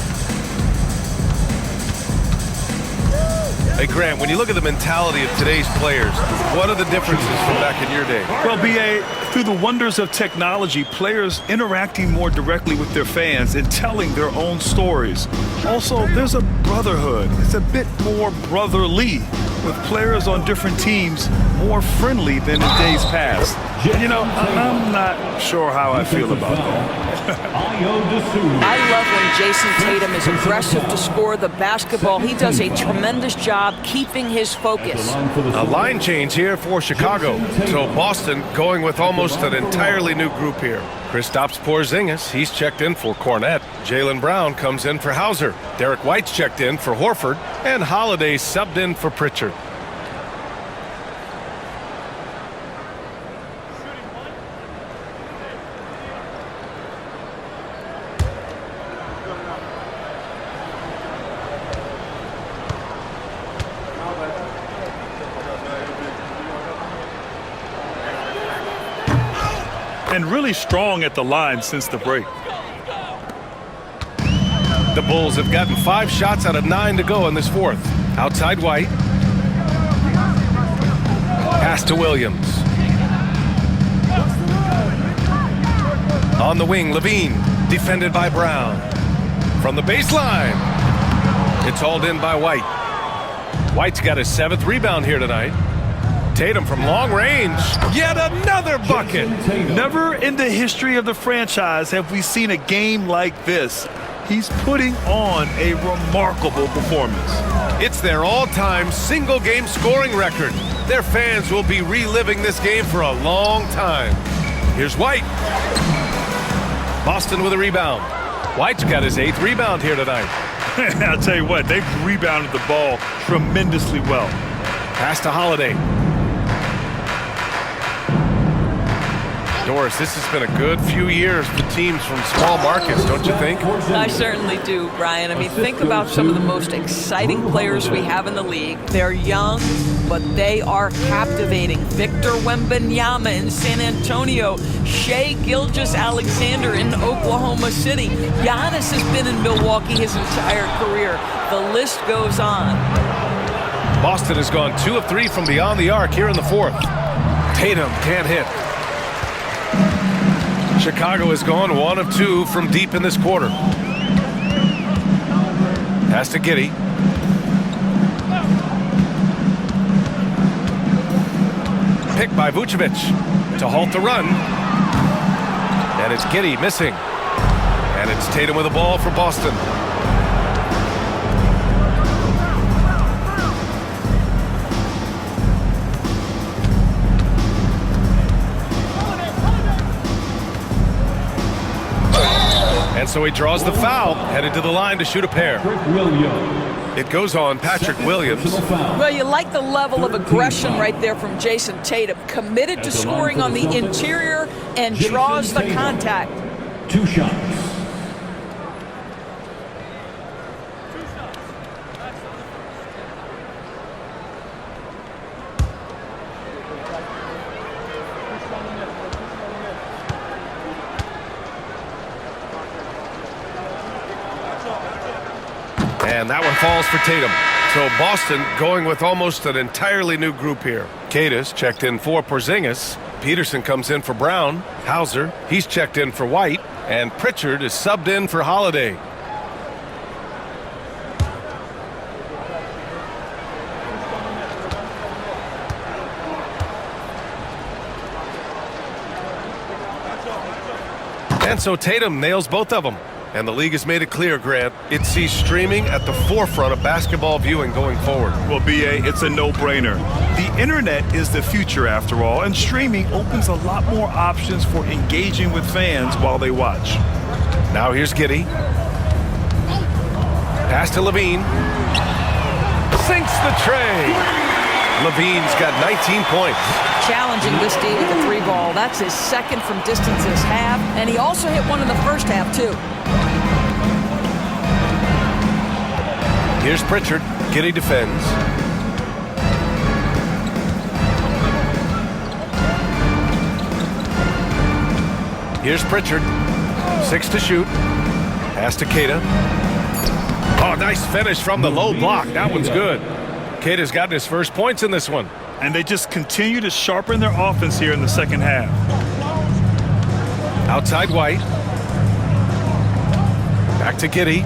S1: Hey, Grant, when you look at the mentality of today's players, what are the differences from back in your day?
S3: Well, B.A., through the wonders of technology, players interacting more directly with their fans and telling their own stories. Also, there's a brotherhood. It's a bit more brotherly, with players on different teams more friendly than in days past. And, you know, I'm not sure how I feel about that.
S2: I love when Jason Tatum is aggressive to score the basketball. He does a tremendous job keeping his focus.
S1: A line change here for Chicago. So Boston going with almost an entirely new group here. Kristaps Porzingis, he's checked in for Cornette. Jaylen Brown comes in for Hauser. Derek White's checked in for Horford. And Holiday subbed in for Pritchard.
S3: And really strong at the line since the break.
S1: The Bulls have gotten 5 shots out of 9 to go in this fourth. Outside White. Pass to Williams. On the wing, Levine. Defended by Brown. From the baseline. It's hauled in by White. White's got his 7th rebound here tonight. Tatum from long range. Yet another bucket.
S3: Never in the history of the franchise have we seen a game like this. He's putting on a remarkable performance.
S1: It's their all-time single-game scoring record. Their fans will be reliving this game for a long time. Here's White. Boston with a rebound. White's got his 8th rebound here tonight.
S3: I'll tell you what, they've rebounded the ball tremendously well.
S1: Pass to Holiday. Doris, this has been a good few years for teams from small markets, don't you think?
S2: I certainly do, Brian. I mean, think about some of the most exciting players we have in the league. They're young, but they are captivating. Victor Wembanyama in San Antonio, Shai Gilgeous-Alexander in Oklahoma City. Giannis has been in Milwaukee his entire career. The list goes on.
S1: Boston has gone 2 of 3 from beyond the arc here in the fourth. Tatum can't hit. Chicago has gone 1 of 2 from deep in this quarter. Pass to Giddey. Picked by Vucevic to halt the run. And it's Giddey missing. And it's Tatum with the ball for Boston. And so he draws the foul, headed to the line to shoot a pair. It goes on Patrick Williams.
S2: Well, you like the level of aggression right there from Jason Tatum. Committed to scoring on the interior and draws the contact.
S6: 2 shots.
S1: And that one falls for Tatum. So Boston going with almost an entirely new group here. Cadis checked in for Porzingis. Peterson comes in for Brown. Hauser, he's checked in for White. And Pritchard is subbed in for Holiday. And so Tatum nails both of them. And the league has made it clear, Grant, it sees streaming at the forefront of basketball viewing going forward.
S3: Well, B.A., it's a no-brainer. The internet is the future, after all, and streaming opens a lot more options for engaging with fans while they watch.
S1: Now here's Giddey. Pass to Levine. Sinks the tray. Levine's got 19 points.
S2: Challenging this D with the 3-ball. That's his second from distance this half, and he also hit one in the first half, too.
S1: Here's Pritchard. Giddey defends. Here's Pritchard. 6 to shoot. Pass to Queta. Oh, nice finish from the low block. That one's good. Queta's gotten his first points in this one.
S3: And they just continue to sharpen their offense here in the second half.
S1: Outside White. Back to Giddey.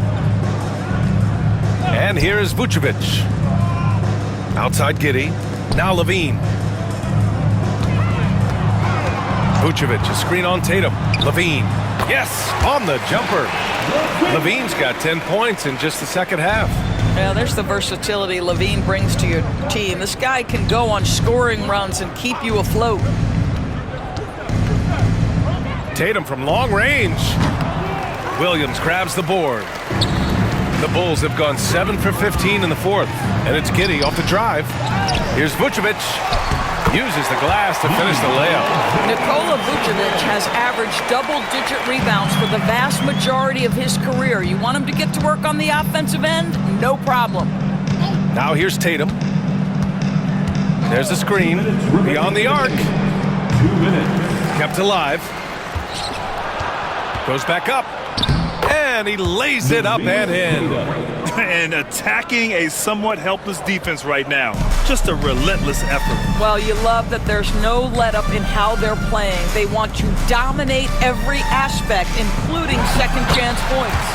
S1: And here is Vucevic. Outside Giddey. Now Levine. Vucevic, a screen on Tatum. Levine. Yes, on the jumper. Levine's got 10 points in just the second half.
S2: Yeah, there's the versatility Levine brings to your team. This guy can go on scoring runs and keep you afloat.
S1: Tatum from long range. Williams grabs the board. The Bulls have gone 7 for 15 in the fourth. And it's Giddey off the drive. Here's Vucevic. Uses the glass to finish the layup.
S2: Nikola Vucevic has averaged double-digit rebounds for the vast majority of his career. You want him to get to work on the offensive end? No problem.
S1: Now here's Tatum. There's a screen. Beyond the arc.
S6: 2 minutes.
S1: Kept alive. Goes back up. And he lays it up and in.
S3: And attacking a somewhat helpless defense right now. Just a relentless effort.
S2: Well, you love that there's no let-up in how they're playing. They want to dominate every aspect, including second-chance points.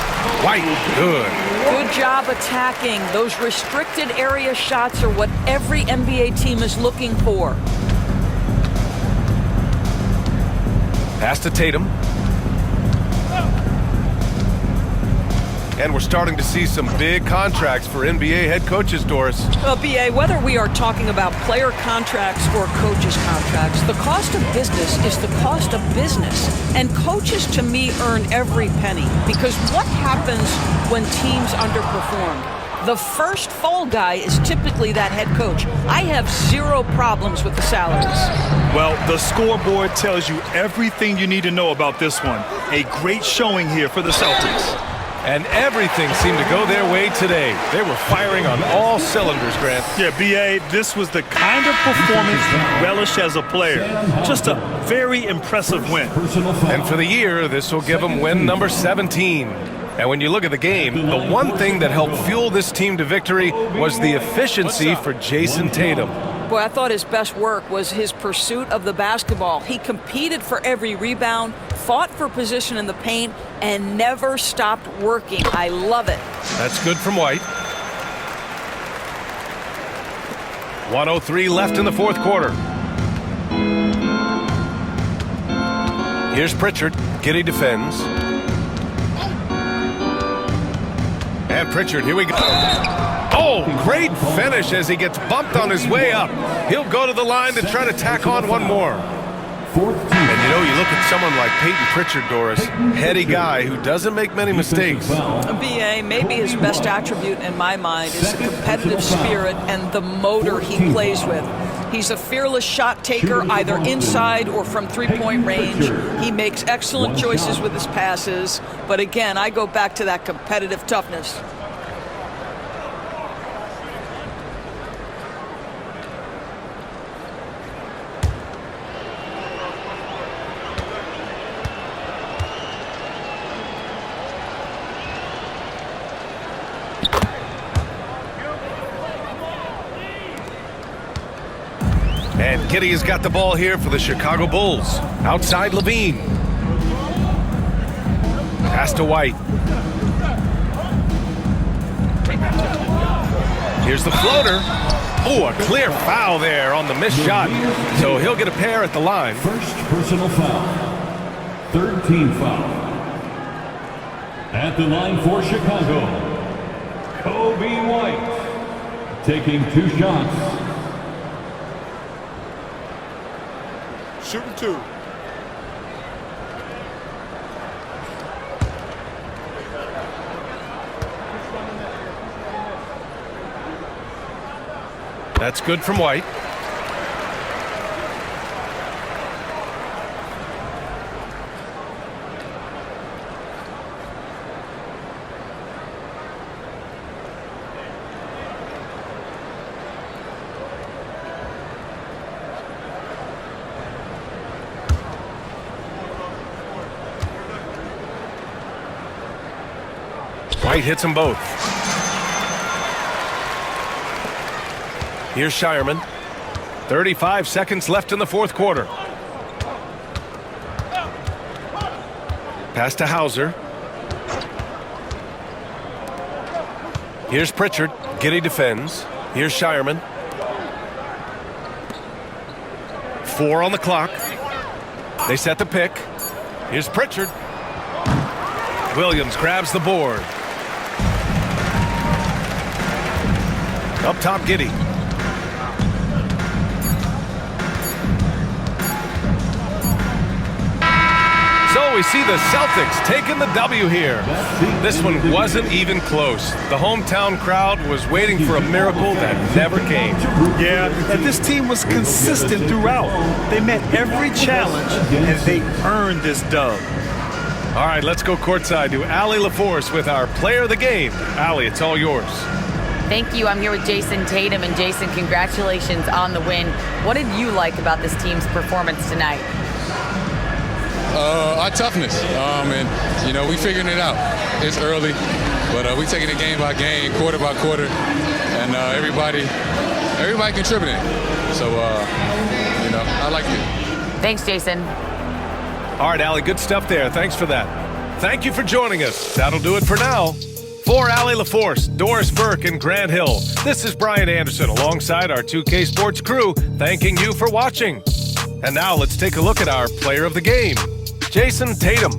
S1: White, good.
S2: Good job attacking. Those restricted area shots are what every NBA team is looking for.
S1: Pass to Tatum. And we're starting to see some big contracts for NBA head coaches, Doris.
S2: Well, BA, whether we are talking about player contracts or coaches' contracts, the cost of business is the cost of business. And coaches, to me, earn every penny. Because what happens when teams underperform? The first fall guy is typically that head coach. I have zero problems with the salaries.
S3: Well, the scoreboard tells you everything you need to know about this one. A great showing here for the Celtics.
S1: And everything seemed to go their way today. They were firing on all cylinders, Grant.
S3: Yeah, B.A., this was the kind of performance you relish as a player. Just a very impressive win.
S1: And for the year, this will give them win number 17. And when you look at the game, the one thing that helped fuel this team to victory was the efficiency for Jason Tatum.
S2: Boy, I thought his best work was his pursuit of the basketball. He competed for every rebound, fought for position in the paint, and never stopped working. I love it.
S1: That's good from White. 1:03 left in the fourth quarter. Here's Pritchard. Giddey defends. And Pritchard, here we go. Oh, great finish as he gets bumped on his way up. He'll go to the line to try to tack on one more. And you know, you look at someone like Peyton Pritchard, Doris, heady guy who doesn't make many mistakes.
S2: BA, maybe his best attribute in my mind is the competitive spirit and the motor he plays with. He's a fearless shot taker, either inside or from three-point range. He makes excellent choices with his passes. But again, I go back to that competitive toughness.
S1: Giddey has got the ball here for the Chicago Bulls. Outside Levine. Pass to White. Here's the floater. Oh, a clear foul there on the missed shot. So he'll get a pair at the line.
S6: First personal foul. Third team foul. At the line for Chicago, Kobe White. Taking 2 shots.
S5: Shooting 2.
S1: That's good from White. White hits them both. Here's Shireman. 35 seconds left in the fourth quarter. Pass to Hauser. Here's Pritchard. Giddey defends. Here's Shireman. 4 on the clock. They set the pick. Here's Pritchard. Williams grabs the board. Up top, Giddey. So we see the Celtics taking the W here. This one wasn't even close. The hometown crowd was waiting for a miracle that never came.
S3: Yeah, and this team was consistent throughout. They met every challenge, and they earned this dub.
S1: All right, let's go courtside to Allie LaForce with our player of the game. Allie, it's all yours.
S4: Thank you. I'm here with Jason Tatum. And Jason, congratulations on the win. What did you like about this team's performance tonight?
S5: Our toughness. And, you know, we figuring it out. It's early, but we taking it game by game, quarter by quarter, and everybody contributing. So, you know, I liked it.
S4: Thanks, Jason.
S1: All right, Allie, good stuff there. Thanks for that. Thank you for joining us. That'll do it for now. For Allie LaForce, Doris Burke, and Grant Hill, this is Brian Anderson alongside our 2K Sports crew, thanking you for watching. And now let's take a look at our player of the game, Jason Tatum.